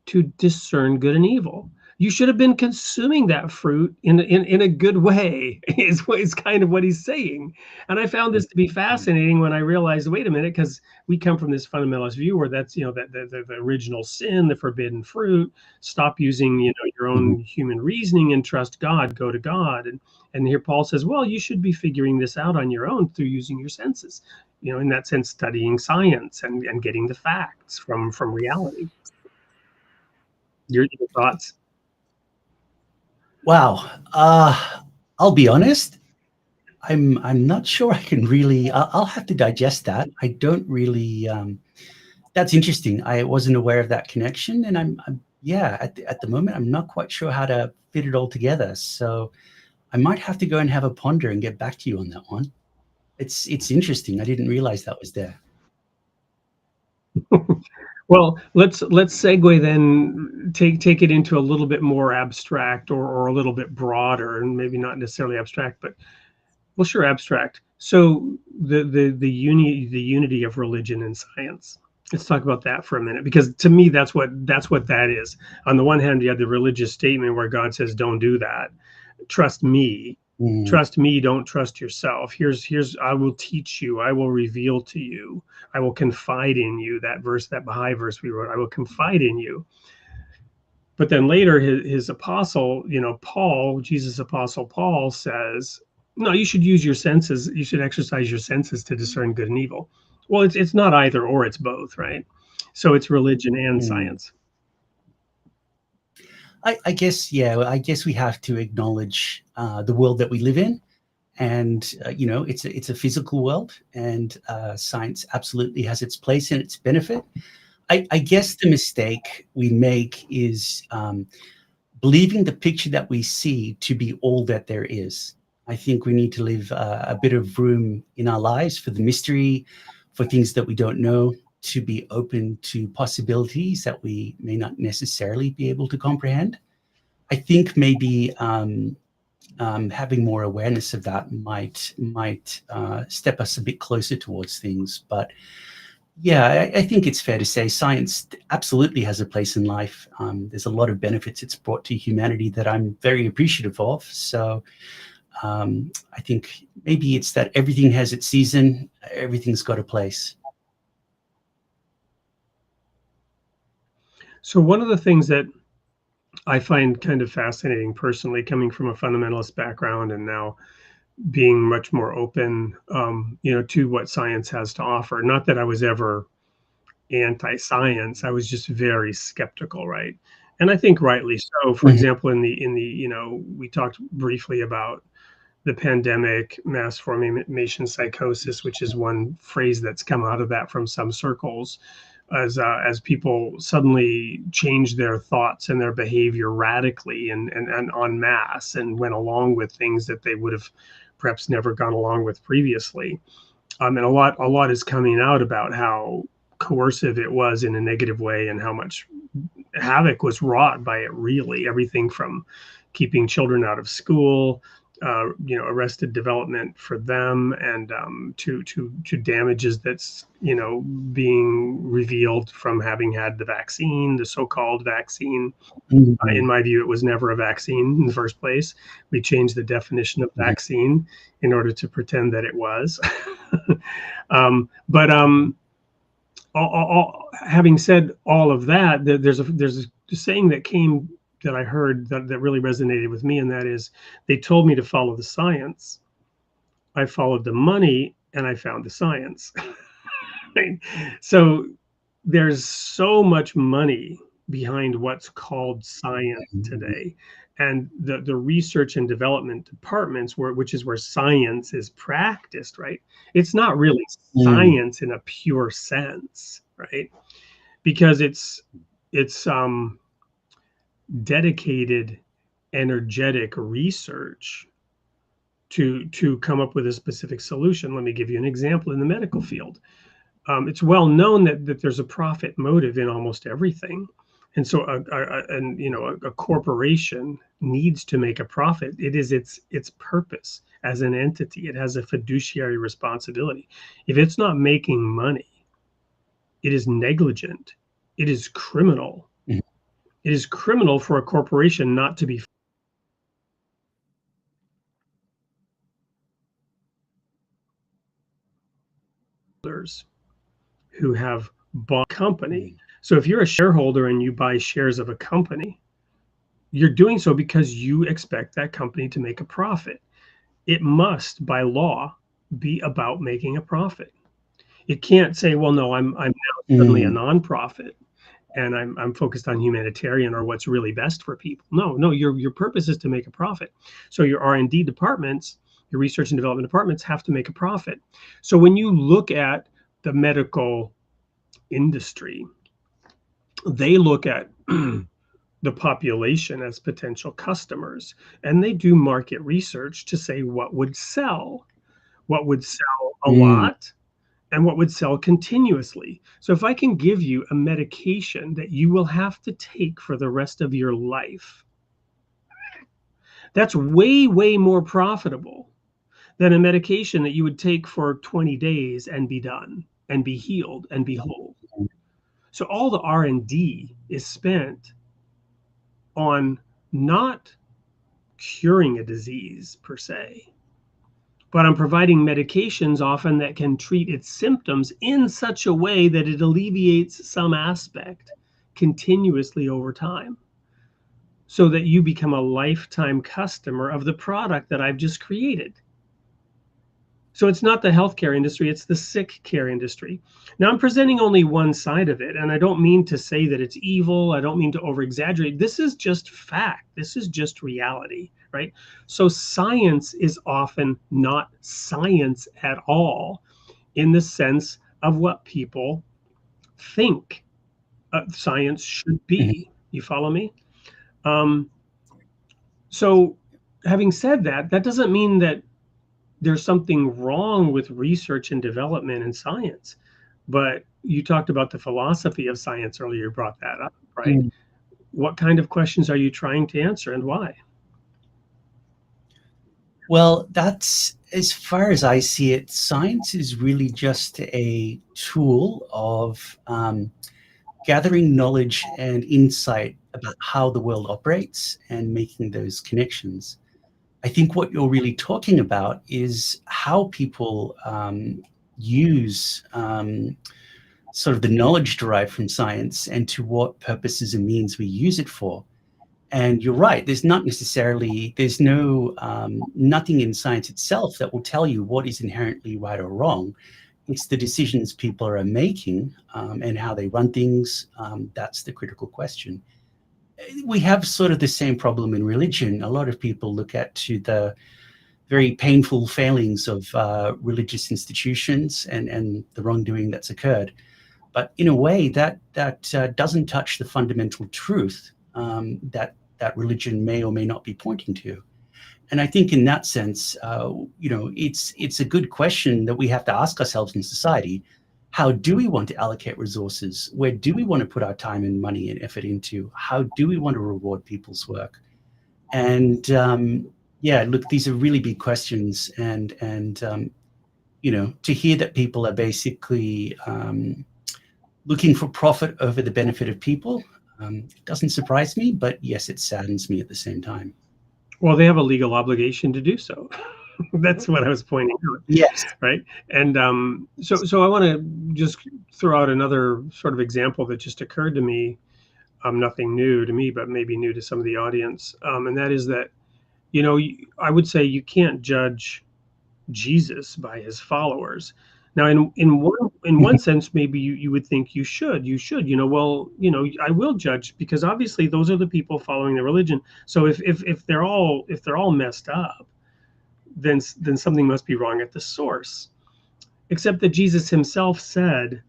to discern good and evil. You should have been consuming that fruit in a good way, is kind of what he's saying. And I found this to be fascinating when I realized, wait a minute, because we come from this fundamentalist view where that's, that the original sin, the forbidden fruit, stop using, your own human reasoning and trust God, go to God. And here Paul says, well, you should be figuring this out on your own through using your senses, in that sense, studying science and getting the facts from reality. Your thoughts? Wow. I'll be honest. I'm not sure I can really. I'll have to digest that. I don't really. That's interesting. I wasn't aware of that connection, and I'm at the moment I'm not quite sure how to fit it all together. So I might have to go and have a ponder and get back to you on that one. It's interesting. I didn't realize that was there. Well, let's segue then, take it into a little bit more abstract or a little bit broader, and maybe not necessarily abstract, but well, sure, abstract. So the unity of religion and science. Let's talk about that for a minute, because to me that's what that is. On the one hand, you have the religious statement where God says, "Don't do that. Trust me." Trust me, don't trust yourself. Here's I will teach you, I will reveal to you, I will confide in you. That Baha'i verse we wrote, I will confide in you. But then later his apostle, Paul, Jesus' apostle Paul, says, no, you should use your senses, you should exercise your senses to discern good and evil. Well, it's not either or, it's both, right? So it's religion and science. I guess we have to acknowledge the world that we live in, and it's a physical world, and science absolutely has its place and its benefit. I guess the mistake we make is believing the picture that we see to be all that there is. I think we need to leave a bit of room in our lives for the mystery, for things that we don't know, to be open to possibilities that we may not necessarily be able to comprehend. I think maybe having more awareness of that might step us a bit closer towards things. But yeah, I think it's fair to say science absolutely has a place in life. There's a lot of benefits it's brought to humanity that I'm very appreciative of. So I think maybe it's that everything has its season, everything's got a place. So one of the things that I find kind of fascinating personally, coming from a fundamentalist background and now being much more open, to what science has to offer. Not that I was ever anti-science. I was just very skeptical, right? And I think rightly so. For example, we talked briefly about the pandemic, mass formation psychosis, which is one phrase that's come out of that from some circles, as people suddenly changed their thoughts and their behavior radically and en masse, and went along with things that they would have perhaps never gone along with previously. And a lot is coming out about how coercive it was in a negative way, and how much havoc was wrought by it. Really, everything from keeping children out of school, arrested development for them, and to damages that's being revealed from having had the vaccine, the so-called vaccine. In my view, it was never a vaccine in the first place. We changed the definition of vaccine in order to pretend that it was. Having said all of that, there's a saying that I heard that really resonated with me, and that is, they told me to follow the science. I followed the money, and I found the science. Right? So there's so much money behind what's called science today, and the research and development departments, which is where science is practiced, right? It's not really science in a pure sense, right? Because it's dedicated, energetic research to come up with a specific solution. Let me give you an example in the medical field. It's well known that there's a profit motive in almost everything. And so a corporation needs to make a profit. It is its purpose as an entity. It has a fiduciary responsibility. If it's not making money, it is negligent. It is criminal. It is criminal for a corporation not to be who have bought a company. So if you're a shareholder and you buy shares of a company, you're doing so because you expect that company to make a profit. It must, by law, be about making a profit. It can't say, well, no, I'm now suddenly a nonprofit, and I'm focused on humanitarian or what's really best for people. No, your purpose is to make a profit. So your R&D departments, your research and development departments, have to make a profit. So when you look at the medical industry, they look at the population as potential customers, and they do market research to say what would sell a lot, and what would sell continuously. So if I can give you a medication that you will have to take for the rest of your life, that's way, way more profitable than a medication that you would take for 20 days and be done and be healed and be whole. So all the R&D is spent on not curing a disease per se, but on providing medications often that can treat its symptoms in such a way that it alleviates some aspect continuously over time, so that you become a lifetime customer of the product that I've just created. So it's not the healthcare industry, it's the sick care industry. Now, I'm presenting only one side of it, and I don't mean to say that it's evil. I don't mean to over-exaggerate. This is just fact. This is just reality, right? So science is often not science at all in the sense of what people think science should be. You follow me? So having said that, that doesn't mean that there's something wrong with research and development in science. But you talked about the philosophy of science earlier, you brought that up, right? What kind of questions are you trying to answer, and why? Well, that's as far as I see it, science is really just a tool of gathering knowledge and insight about how the world operates and making those connections. I think what you're really talking about is how people use sort of the knowledge derived from science and to what purposes and means we use it for. And you're right, there's no, nothing in science itself that will tell you what is inherently right or wrong. It's the decisions people are making and how they run things. That's the critical question. We have sort of the same problem in religion. A lot of people look at to the very painful failings of religious institutions and the wrongdoing that's occurred. But in a way, that doesn't touch the fundamental truth that religion may or may not be pointing to. And I think in that sense, it's a good question that we have to ask ourselves in society. How do we want to allocate resources? Where do we want to put our time and money and effort into? How do we want to reward people's work? And yeah, look, these are really big questions. And to hear that people are basically looking for profit over the benefit of people, it doesn't surprise me, but yes, it saddens me at the same time. Well, they have a legal obligation to do so. That's what I was pointing out. Yes. Right. And so I want to just throw out another sort of example that just occurred to me. Nothing new to me, but maybe new to some of the audience. And that is that, I would say you can't judge Jesus by his followers. Now, in one sense, maybe you would think you should, I will judge, because obviously those are the people following the religion. So if they're all messed up, then something must be wrong at the source. Except that Jesus himself said,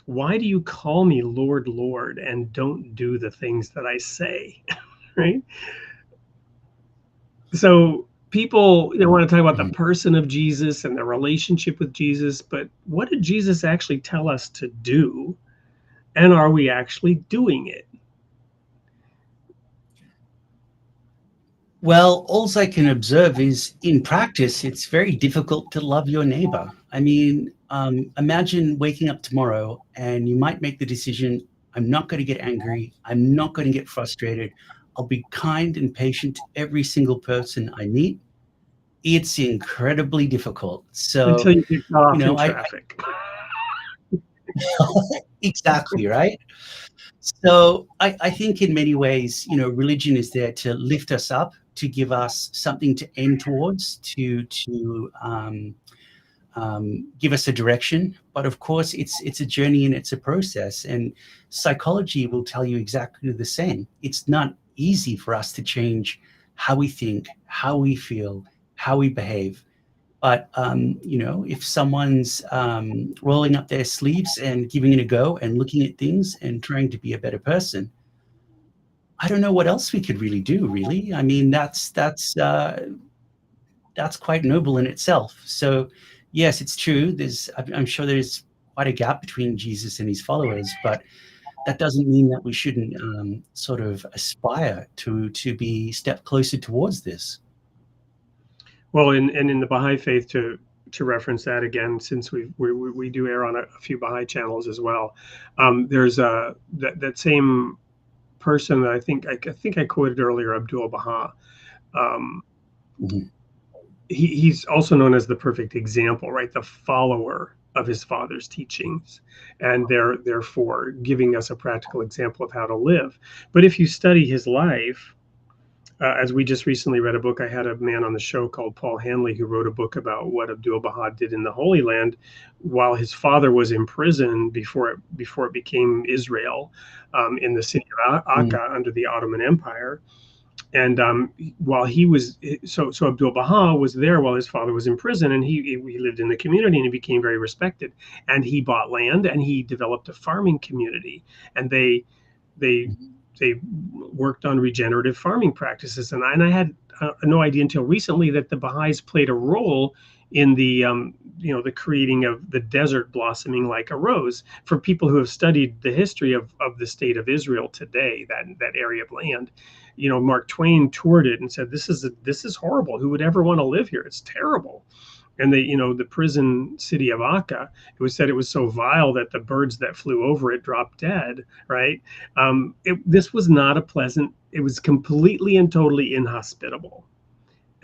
"Why do you call me Lord, Lord, and don't do the things that I say?" Right? So people want to talk about the person of Jesus and the relationship with Jesus, but what did Jesus actually tell us to do? And are we actually doing it? Well, all I can observe is in practice, it's very difficult to love your neighbor. I mean, imagine waking up tomorrow and you might make the decision, I'm not going to get angry. I'm not going to get frustrated. I'll be kind and patient to every single person I meet. It's incredibly difficult. So, until you get cut off in traffic. Exactly, right? So I think in many ways, religion is there to lift us up, to give us something to aim towards, to give us a direction. But of course, it's a journey and it's a process. And psychology will tell you exactly the same. It's not easy for us to change how we think, how we feel, how we behave. But if someone's rolling up their sleeves and giving it a go and looking at things and trying to be a better person, I don't know what else we could really do. Really, I mean, that's quite noble in itself. So, yes, it's true. I'm sure there's quite a gap between Jesus and his followers, but that doesn't mean that we shouldn't sort of aspire to be step closer towards this. Well, and in the Baha'i faith, to reference that again, since we do air on a few Baha'i channels as well, there's that same person that I think I quoted earlier, Abdul Baha. He's also known as the perfect example, right? The follower of his father's teachings, and therefore giving us a practical example of how to live. But if you study his life, as we just recently read a book, I had a man on the show called Paul Hanley who wrote a book about what Abdul Baha did in the Holy Land while his father was in prison before it became Israel, in the city of Akka under the Ottoman Empire. And while he was so Abdul Baha was there while his father was in prison, and he lived in the community and he became very respected. And he bought land and he developed a farming community, and they worked on regenerative farming practices. And I had no idea until recently that the Baha'is played a role in the the creating of the desert blossoming like a rose. For people who have studied the history of the state of Israel today, that area of land, Mark Twain toured it and said, this is horrible. Who would ever want to live here? It's terrible. And the prison city of Akka, it was said it was so vile that the birds that flew over it dropped dead, right? This was not a pleasant, it was completely and totally inhospitable.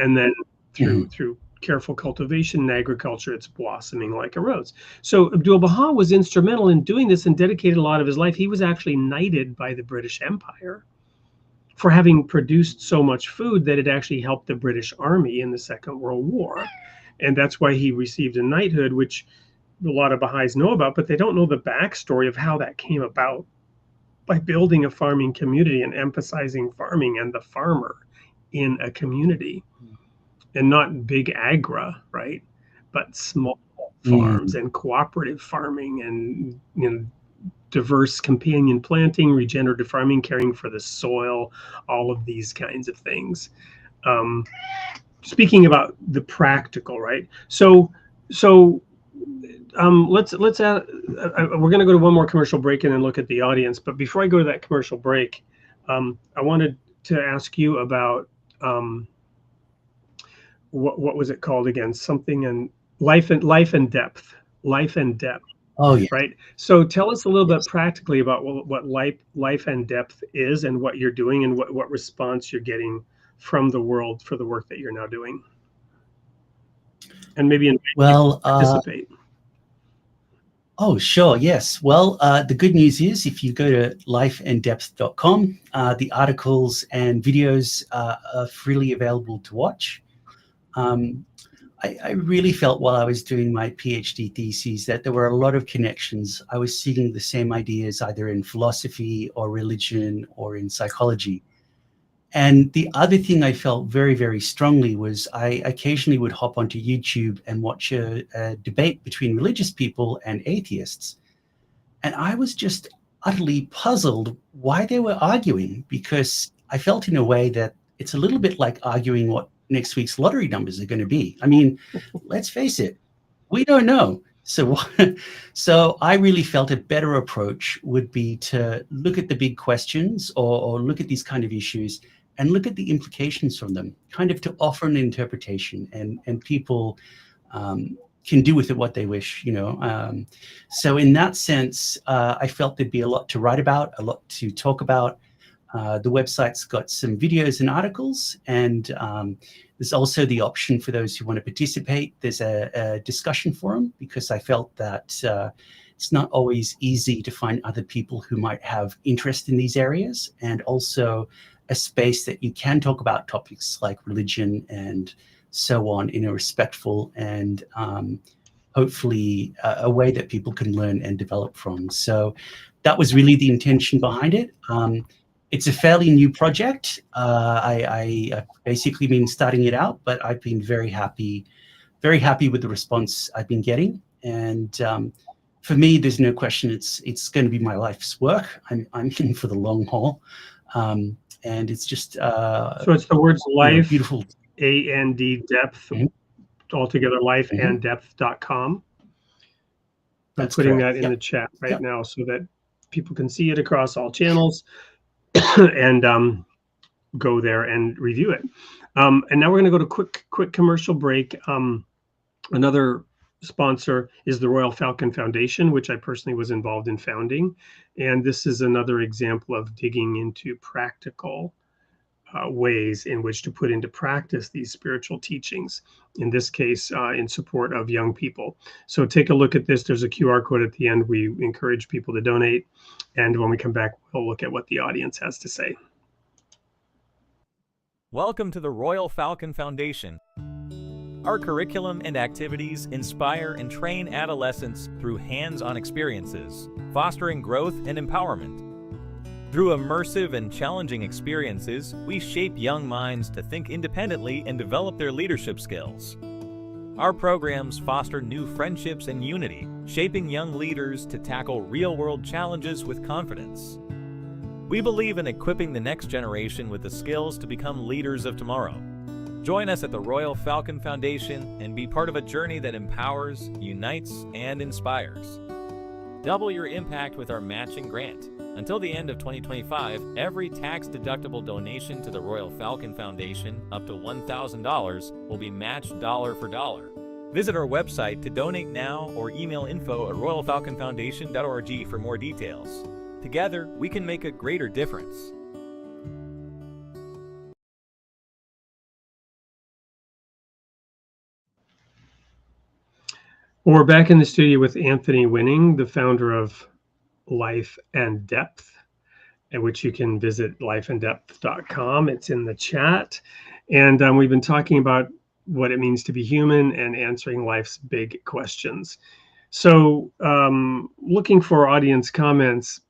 And then through careful cultivation and agriculture, it's blossoming like a rose. So Abdu'l-Baha was instrumental in doing this and dedicated a lot of his life. He was actually knighted by the British Empire for having produced so much food that it actually helped the British Army in the Second World War. And that's why he received a knighthood, which a lot of Baha'is know about, but they don't know the backstory of how that came about by building a farming community and emphasizing farming and the farmer in a community, and not big agra, right? But small farms and cooperative farming and diverse companion planting, regenerative farming, caring for the soil, all of these kinds of things. Speaking about the practical, right? So let's add, we're going to go to one more commercial break and then look at the audience. But before I go to that commercial break, I wanted to ask you about what was it called again? Something in life and depth. Oh yeah. Right. So tell us a little bit practically about what life and depth is and what you're doing and what response you're getting from the world for the work that you're now doing, and maybe participate. Oh, sure. Yes. Well, the good news is if you go to lifeanddepth.com, the articles and videos are freely available to watch. I really felt while I was doing my PhD thesis that there were a lot of connections. I was seeing the same ideas either in philosophy or religion or in psychology. And the other thing I felt very, very strongly was I occasionally would hop onto YouTube and watch a debate between religious people and atheists. And I was just utterly puzzled why they were arguing, because I felt in a way that it's a little bit like arguing what next week's lottery numbers are going to be. I mean, let's face it, we don't know. So I really felt a better approach would be to look at the big questions or look at these kind of issues and look at the implications from them, kind of to offer an interpretation, and people can do with it what they wish, So in that sense, I felt there'd be a lot to write about, a lot to talk about. The website's got some videos and articles, and there's also the option for those who want to participate. There's a discussion forum, because I felt that it's not always easy to find other people who might have interest in these areas, and also a space that you can talk about topics like religion and so on in a respectful and hopefully a way that people can learn and develop from. So that was really the intention behind it. It's a fairly new project. I basically been starting it out, but I've been very happy with the response I've been getting. And for me, there's no question it's going to be my life's work. I'm in for the long haul. And it's just so it's the words life, beautiful, and depth, altogether, lifeanddepth.com. I'm putting that in the chat right now so that people can see it across all channels and go there and review it. And now we're going to go to quick commercial break. Another sponsor is the Royal Falcon Foundation, which I personally was involved in founding. And this is another example of digging into practical ways in which to put into practice these spiritual teachings, in this case, in support of young people. So take a look at this. There's a QR code at the end. We encourage people to donate. And when we come back, we'll look at what the audience has to say. Welcome to the Royal Falcon Foundation. Our curriculum and activities inspire and train adolescents through hands-on experiences, fostering growth and empowerment. Through immersive and challenging experiences, we shape young minds to think independently and develop their leadership skills. Our programs foster new friendships and unity, shaping young leaders to tackle real-world challenges with confidence. We believe in equipping the next generation with the skills to become leaders of tomorrow. Join us at the Royal Falcon Foundation and be part of a journey that empowers, unites, and inspires. Double your impact with our matching grant. Until the end of 2025, every tax-deductible donation to the Royal Falcon Foundation, up to $1,000, will be matched dollar for dollar. Visit our website to donate now or email info@royalfalconfoundation.org for more details. Together, we can make a greater difference. Well, we're back in the studio with Anthony Winning, the founder of Life and Depth, at which you can visit lifeanddepth.com. It's in the chat. And we've been talking about what it means to be human and answering life's big questions. So looking for audience comments,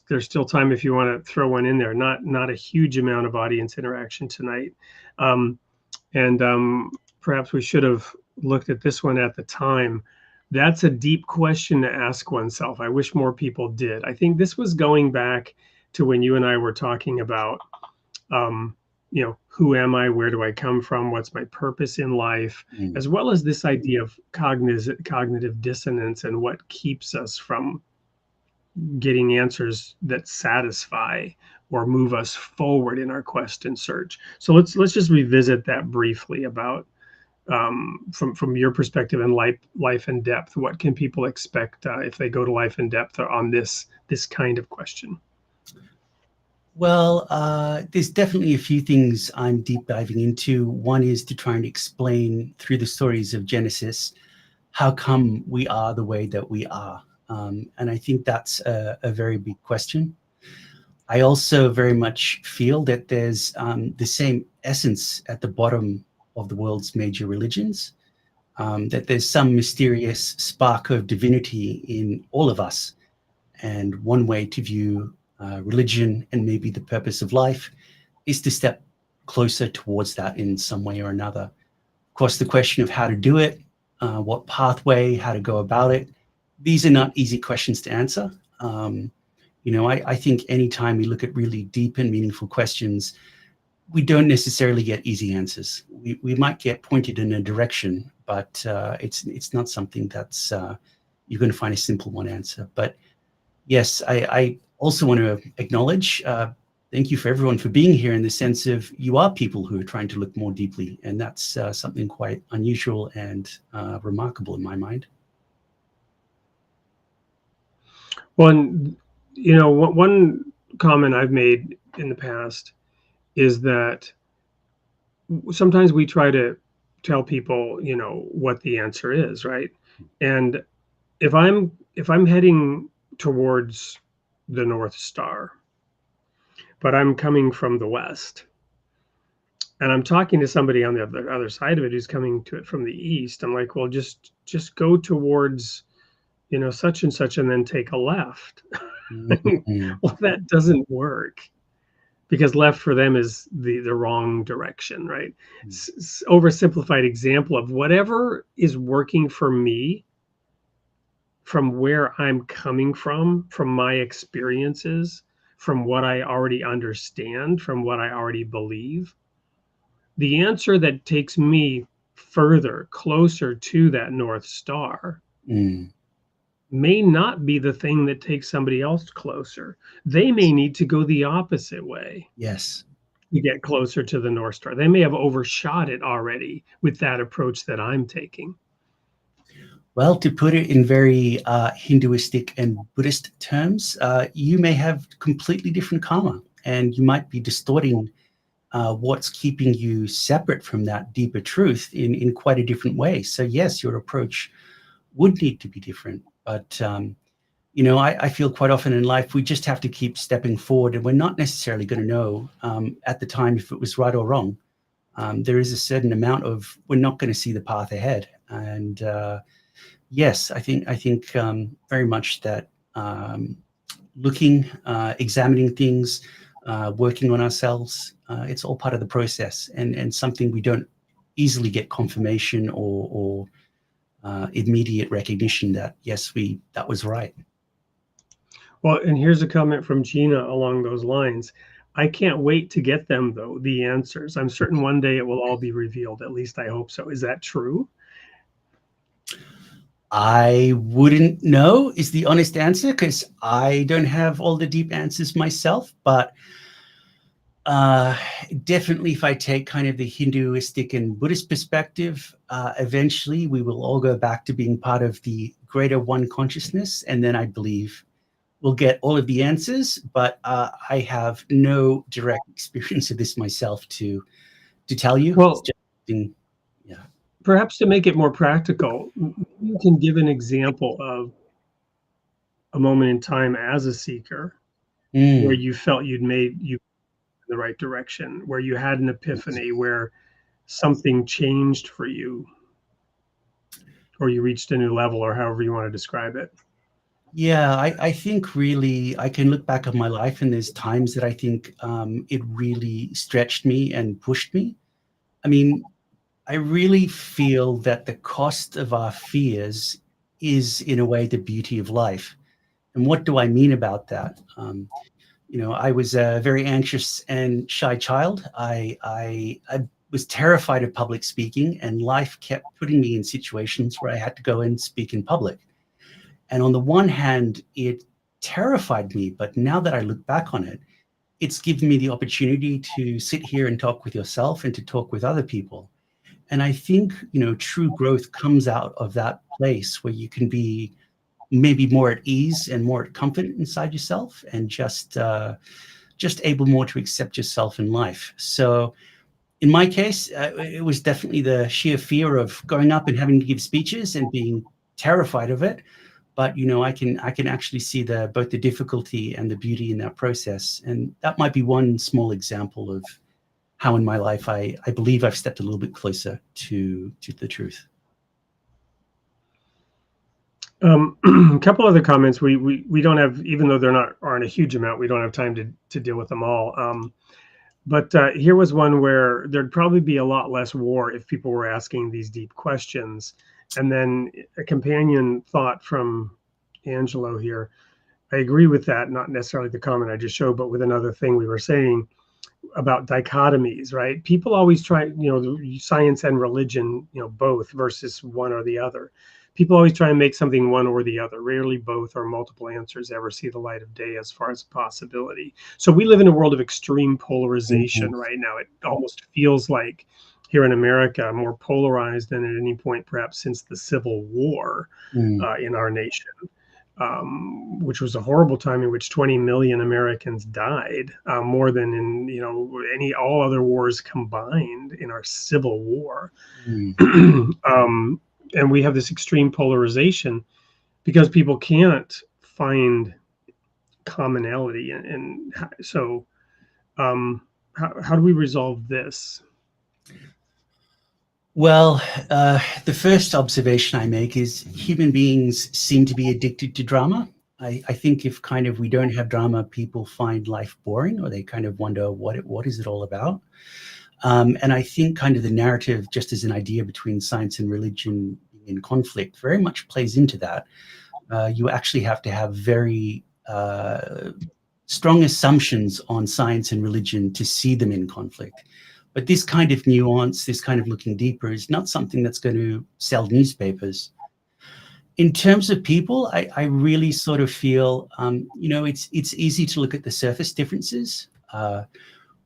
there's still time if you want to throw one in there. Not a huge amount of audience interaction tonight. Perhaps we should have looked at this one at the time. That's a deep question to ask oneself. I wish more people did. I think this was going back to when you and I were talking about, who am I? Where do I come from? What's my purpose in life? As well as this idea of cognitive dissonance and what keeps us from getting answers that satisfy or move us forward in our quest and search. So let's just revisit that briefly about from your perspective in life and depth. What can people expect if they go to Life and Depth on this kind of question? Well, there's definitely a few things I'm deep diving into. One is to try and explain through the stories of Genesis, how come we are the way that we are? And I think that's a very big question. I also very much feel that there's the same essence at the bottom of the world's major religions, that there's some mysterious spark of divinity in all of us. And one way to view religion and maybe the purpose of life is to step closer towards that in some way or another. Of course, the question of how to do it, what pathway, how to go about it, these are not easy questions to answer. I think anytime we look at really deep and meaningful questions, we don't necessarily get easy answers. We might get pointed in a direction, but it's not something that's you're going to find a simple one answer. But yes, I also want to acknowledge, thank you for everyone for being here, in the sense of you are people who are trying to look more deeply, and that's something quite unusual and remarkable in my mind. One comment I've made in the past is that sometimes we try to tell people, what the answer is, right? And if I'm heading towards the North Star, but I'm coming from the West, and I'm talking to somebody on the other side of it who's coming to it from the East, I'm like, well, just go towards, such and such, and then take a left. Well, that doesn't work, because left for them is the wrong direction, right? Oversimplified example of whatever is working for me, from where I'm coming from my experiences, from what I already understand, from what I already believe. The answer that takes me further, closer to that North Star, may not be the thing that takes somebody else closer. They may need to go the opposite way. Yes. To get closer to the North Star. They may have overshot it already with that approach that I'm taking. Well, to put it in very Hinduistic and Buddhist terms, you may have completely different karma, and you might be distorting what's keeping you separate from that deeper truth in quite a different way. So yes, your approach would need to be different. But, I feel quite often in life, we just have to keep stepping forward, and we're not necessarily going to know at the time if it was right or wrong. There is a certain amount of, we're not going to see the path ahead. And yes, I think very much that looking, examining things, working on ourselves, it's all part of the process, and something we don't easily get confirmation or immediate recognition that, yes, that was right. Well, and here's a comment from Gina along those lines. I can't wait to get them, though, the answers. I'm certain one day it will all be revealed. At least I hope so. Is that true? I wouldn't know is the honest answer, because I don't have all the deep answers myself. But definitely, if I take kind of the Hinduistic and Buddhist perspective, eventually we will all go back to being part of the greater one consciousness. And then I believe we'll get all of the answers. But I have no direct experience of this myself to tell you. Well, It's just been, yeah. Perhaps to make it more practical, you can give an example of a moment in time as a seeker where you felt you in the right direction, where you had an epiphany, where something changed for you, or you reached a new level, or however you want to describe it. Yeah, I think really I can look back on my life, and there's times that I think it really stretched me and pushed me. I mean, I really feel that the cost of our fears is, in a way, the beauty of life. And what do I mean about that? I was a very anxious and shy child. I was terrified of public speaking, and life kept putting me in situations where I had to go and speak in public. And on the one hand, it terrified me, but now that I look back on it, it's given me the opportunity to sit here and talk with yourself and to talk with other people. And I think, true growth comes out of that place where you can be maybe more at ease and more at comfort inside yourself, and just able more to accept yourself in life. So in my case, it was definitely the sheer fear of going up and having to give speeches and being terrified of it. But I can actually see both the difficulty and the beauty in that process. And that might be one small example of how in my life I believe I've stepped a little bit closer to the truth. A couple other comments. We don't have, even though aren't a huge amount, we don't have time to deal with them all. But here was one where there'd probably be a lot less war if people were asking these deep questions. And then a companion thought from Angelo here. I agree with that, not necessarily the comment I just showed, but with another thing we were saying about dichotomies, right? People always try, science and religion, both versus one or the other. People always try and make something one or the other. Rarely both or multiple answers ever see the light of day as far as a possibility. So we live in a world of extreme polarization right now. It almost feels like here in America, more polarized than at any point perhaps since the Civil War in our nation, which was a horrible time in which 20 million Americans died, more than in all other wars combined in our Civil War. And we have this extreme polarization because people can't find commonality. And so how do we resolve this? Well, the first observation I make is human beings seem to be addicted to drama. I think if we don't have drama, people find life boring, or they kind of wonder what is it all about. And I think the narrative, just as an idea between science and religion in conflict, very much plays into that. You actually have to have very strong assumptions on science and religion to see them in conflict. But this kind of nuance, this kind of looking deeper, is not something that's going to sell newspapers. In terms of people, I really sort of feel, it's easy to look at the surface differences.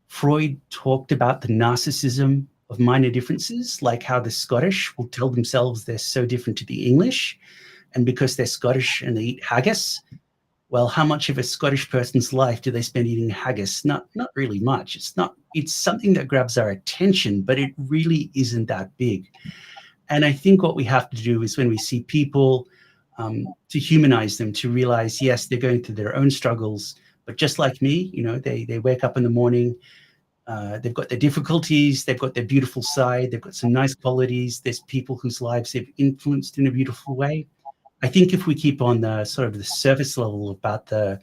Freud talked about the narcissism of minor differences, like how the Scottish will tell themselves they're so different to the English. And because they're Scottish and they eat haggis, well, how much of a Scottish person's life do they spend eating haggis? Not really much. It's something that grabs our attention, but it really isn't that big. And I think what we have to do is, when we see people, to humanize them, to realize, yes, they're going through their own struggles, but just like me, they wake up in the morning, they've got their difficulties, they've got their beautiful side, they've got some nice qualities. There's people whose lives they've influenced in a beautiful way. I think if we keep on the sort of the surface level about the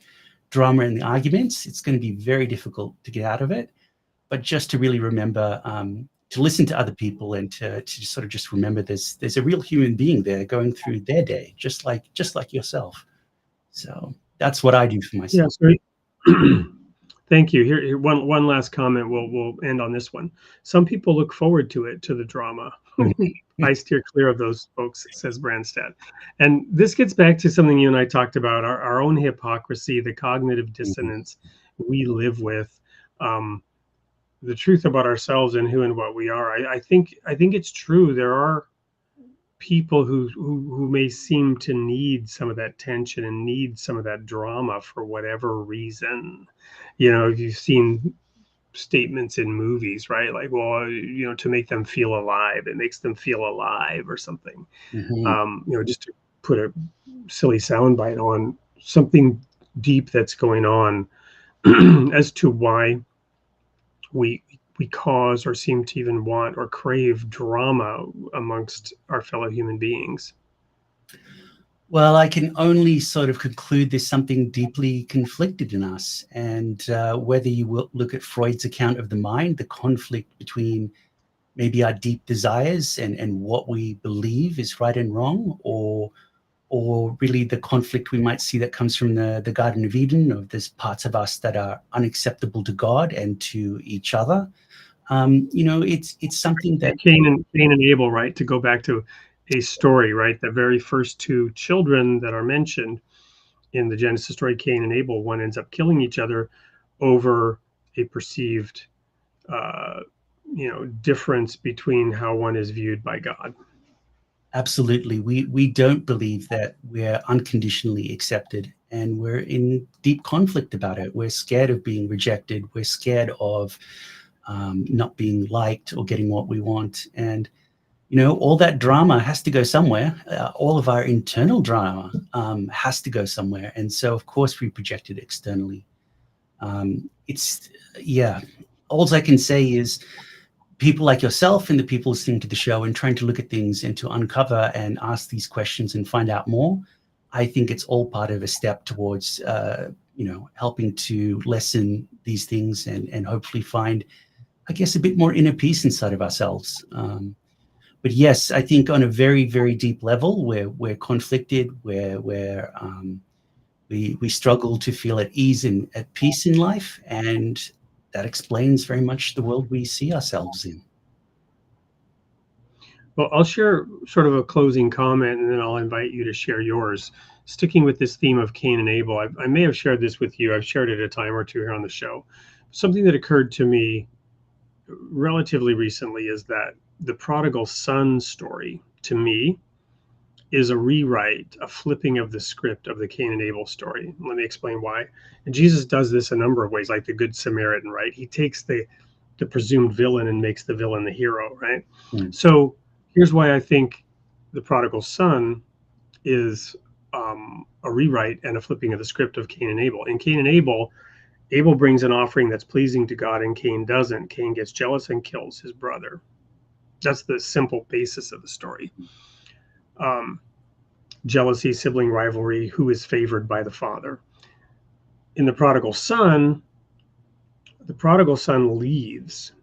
drama and the arguments, it's going to be very difficult to get out of it. But just to really remember to listen to other people, and to sort of just remember there's a real human being there going through their day, just like yourself. So that's what I do for myself. Yeah, Thank you. Here, one last comment. We'll end on this one. Some people look forward to the drama. I steer clear of those folks, says Brandstad. And this gets back to something you and I talked about, our own hypocrisy, the cognitive dissonance we live with, the truth about ourselves and who and what we are. I think it's true. There are people who may seem to need some of that tension and need some of that drama for whatever reason. You know, you've seen statements in movies, right? Like, well, you know, to make them feel alive, it makes them feel alive or something. You know, just to put a silly soundbite on something deep that's going on as to why we cause or seem to even want or crave drama amongst our fellow human beings. Well, I can only sort of conclude there's something deeply conflicted in us. And whether you will look at Freud's account of the mind, the conflict between maybe our deep desires and what we believe is right and wrong, or really the conflict we might see that comes from the Garden of Eden, of there's parts of us that are unacceptable to God and to each other. You know, it's something that Cain and Abel, right? To go back to a story, right? The very first two children that are mentioned in the Genesis story, Cain and Abel, one ends up killing each other over a perceived, you know, difference between how one is viewed by God. Absolutely. We don't believe that we're unconditionally accepted, and we're in deep conflict about it. We're scared of being rejected. We're scared of not being liked or getting what we want. And, you know, all that drama has to go somewhere. All of our internal drama has to go somewhere. And so, of course, we project it externally. All I can say is people like yourself and the people listening to the show and trying to look at things and to uncover and ask these questions and find out more, I think it's all part of a step towards, you know, helping to lessen these things and hopefully find, I guess, a bit more inner peace inside of ourselves. But yes, I think on a very, very deep level, we're conflicted, we struggle to feel at ease and at peace in life, and that explains very much the world we see ourselves in. Well, I'll share sort of a closing comment, and then I'll invite you to share yours. Sticking with this theme of Cain and Abel, I may have shared this with you. I've shared it a time or two here on the show. Something that occurred to me relatively recently is that the prodigal son story, to me, is a rewrite, a flipping of the script of the Cain and Abel story. Let me explain why. And Jesus does this a number of ways, like the Good Samaritan, right? He takes the presumed villain and makes the villain the hero, right? So here's why I think the prodigal son is a rewrite and a flipping of the script of Cain and Abel. In Cain and Abel, Abel brings an offering that's pleasing to God and Cain doesn't. Cain gets jealous and kills his brother. That's the simple basis of the story. Jealousy, sibling rivalry, who is favored by the father. In the prodigal son leaves,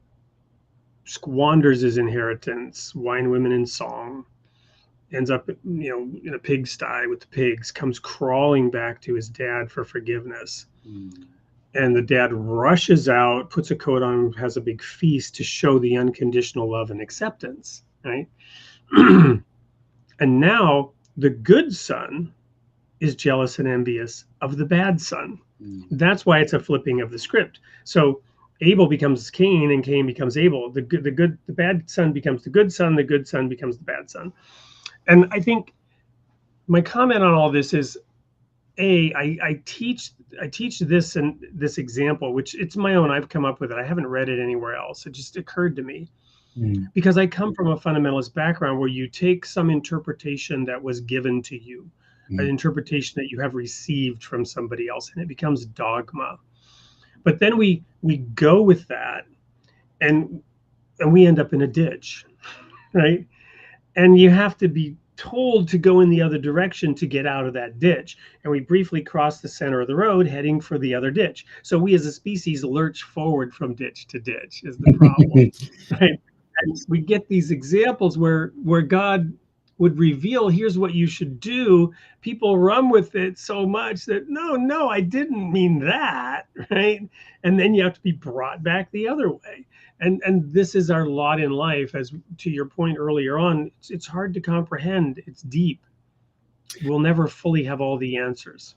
squanders his inheritance, wine, women, and song, ends up, you know, in a pigsty with the pigs, comes crawling back to his dad for forgiveness. And the dad rushes out, puts a coat on him, has a big feast to show the unconditional love and acceptance, right? And now the good son is jealous and envious of the bad son. That's why it's a flipping of the script. So Abel becomes Cain and Cain becomes Abel. The bad son becomes the good son becomes the bad son. And I think my comment on all this is, I teach this and this example, which it's my own. I've come up with it. I haven't read it anywhere else. It just occurred to me because I come from a fundamentalist background where you take some interpretation that was given to you, an interpretation that you have received from somebody else, and it becomes dogma. But then we go with that, and we end up in a ditch, right? And you have to be told to go in the other direction to get out of that ditch. And we briefly cross the center of the road heading for the other ditch. So we as a species lurch forward from ditch to ditch is the problem, right? And we get these examples where God would reveal, here's what you should do, people run with it so much that, no, I didn't mean that, right? And then you have to be brought back the other way. And this is our lot in life. As to your point earlier on, it's hard to comprehend. It's deep. We'll never fully have all the answers.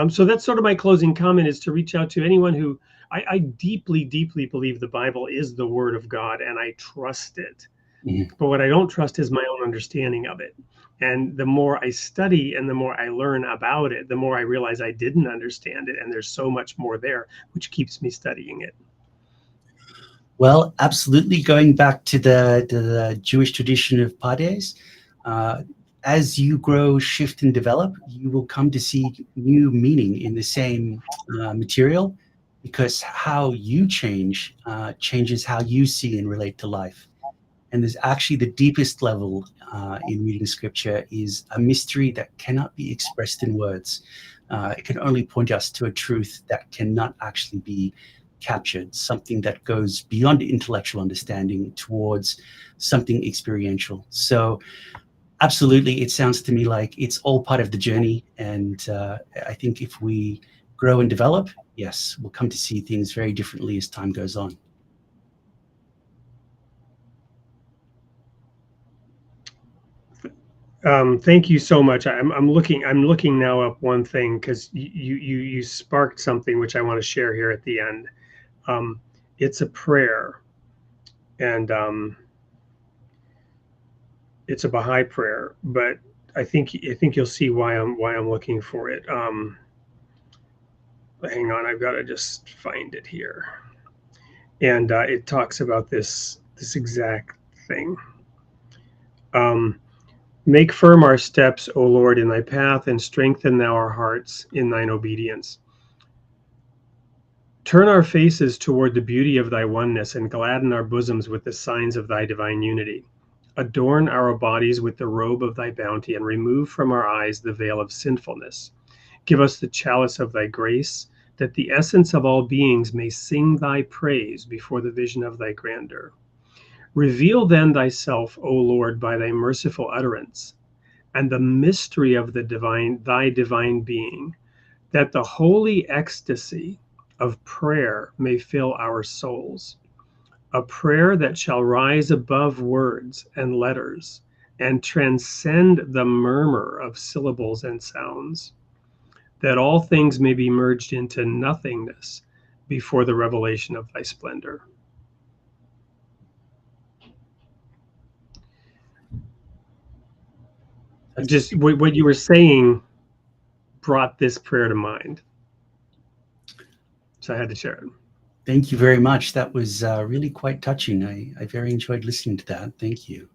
So that's sort of my closing comment, is to reach out to anyone who, I deeply, deeply believe the Bible is the Word of God, and I trust it. Mhm. But what I don't trust is my own understanding of it. And the more I study and the more I learn about it, the more I realize I didn't understand it. And there's so much more there, which keeps me studying it. Well, absolutely. Going back to the Jewish tradition of Pardes, as you grow, shift, and develop, you will come to see new meaning in the same material, because how you change changes how you see and relate to life. And there's actually the deepest level in reading scripture is a mystery that cannot be expressed in words. It can only point us to a truth that cannot actually be captured, something that goes beyond intellectual understanding towards something experiential. So absolutely, it sounds to me like it's all part of the journey. And I think if we grow and develop, yes, we'll come to see things very differently as time goes on. Thank you so much. I'm looking now up one thing, because you sparked something which I want to share here at the end. It's a prayer, and it's a Baha'i prayer, but I think you'll see why I'm looking for it. Hang on, I've got to just find it here. And it talks about this exact thing. Make firm our steps, O Lord, in thy path, and strengthen thou our hearts in thine obedience. Turn our faces toward the beauty of thy oneness, and gladden our bosoms with the signs of thy divine unity. Adorn our bodies with the robe of thy bounty, and remove from our eyes the veil of sinfulness. Give us the chalice of thy grace, that the essence of all beings may sing thy praise before the vision of thy grandeur. Reveal then thyself, O Lord, by thy merciful utterance, and the mystery of thy divine being, that the holy ecstasy of prayer may fill our souls. A prayer that shall rise above words and letters, and transcend the murmur of syllables and sounds, that all things may be merged into nothingness before the revelation of thy splendor. Just what you were saying brought this prayer to mind, so I had to share it. Thank you very much. That was really quite touching. I very enjoyed listening to that. Thank you.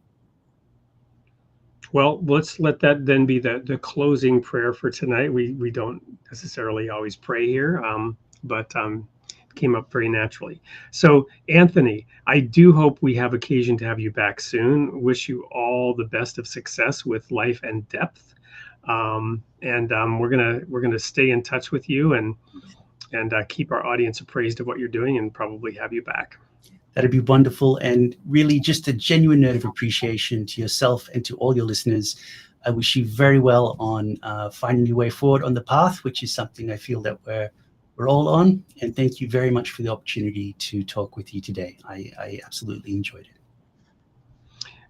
Well, let's let that then be the closing prayer for tonight. We don't necessarily always pray here, but came up very naturally. So, Anthony, I do hope we have occasion to have you back soon. Wish you all the best of success with life and depth, and we're gonna stay in touch with you and keep our audience appraised of what you're doing, and probably have you back. That'd be wonderful. And really just a genuine note of appreciation to yourself and to all your listeners. I wish you very well on finding your way forward on the path, which is something I feel that we're all on. And thank you very much for the opportunity to talk with you today. I absolutely enjoyed it.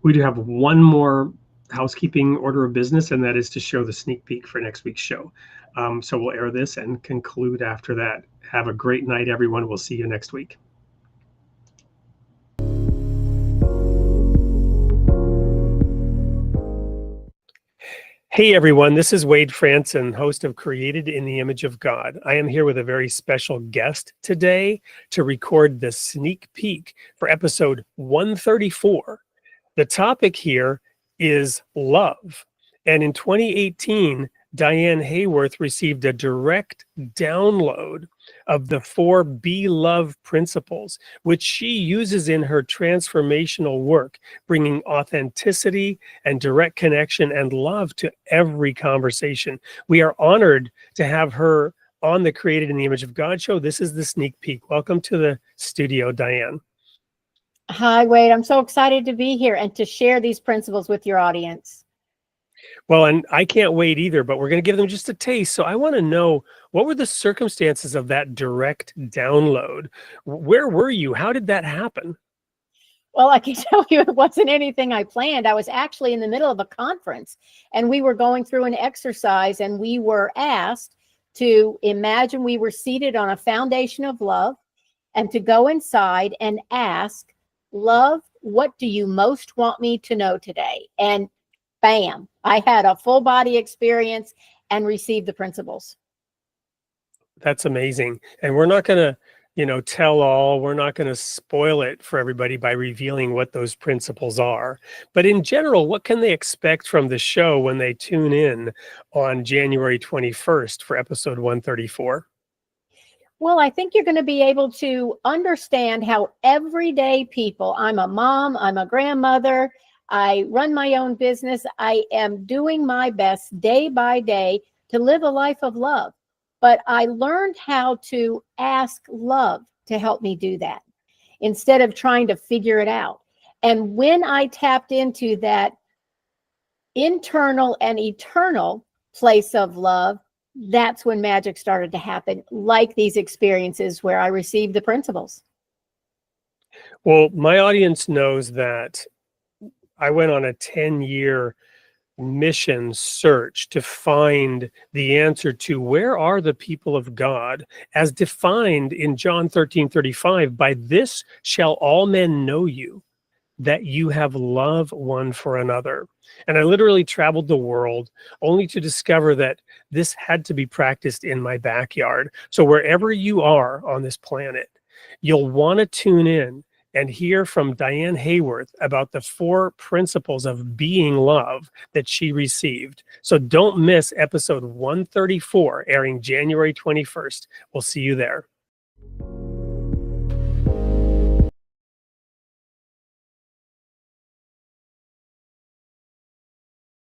We do have one more housekeeping order of business, and that is to show the sneak peek for next week's show. So we'll air this and conclude after that. Have a great night, everyone. We'll see you next week. Hey everyone, this is Wade Franson, host of Created in the Image of God. I am here with a very special guest today to record the sneak peek for episode 134. The topic here is love. And in 2018, Diane Hayworth received a direct download of the 4 Be Love principles, which she uses in her transformational work, bringing authenticity and direct connection and love to every conversation. We are honored to have her on the Created in the Image of God show. This is the sneak peek. Welcome to the studio, Diane. Hi, Wade. I'm so excited to be here and to share these principles with your audience. Well, and I can't wait either, but we're going to give them just a taste. So I want to know, what were the circumstances of that direct download? Where were you? How did that happen? Well, I can tell you it wasn't anything I planned. I was actually in the middle of a conference, and we were going through an exercise, and we were asked to imagine we were seated on a foundation of love and to go inside and ask, love, what do you most want me to know today? And bam, I had a full body experience and received the principles. That's amazing. And we're not going to, tell all, we're not going to spoil it for everybody by revealing what those principles are. But in general, what can they expect from the show when they tune in on January 21st for episode 134? Well, I think you're going to be able to understand how everyday people, I'm a mom, I'm a grandmother, I run my own business, I am doing my best day by day to live a life of love. But I learned how to ask love to help me do that instead of trying to figure it out. And when I tapped into that internal and eternal place of love, that's when magic started to happen, like these experiences where I received the principles. Well, my audience knows that I went on a 10-year mission search to find the answer to where are the people of God as defined in John 13:35, by this shall all men know you, that you have love one for another. And I literally traveled the world only to discover that this had to be practiced in my backyard. So wherever you are on this planet, you'll want to tune in and hear from Diane Hayworth about the 4 principles of being love that she received. So don't miss episode 134, airing January 21st. We'll see you there.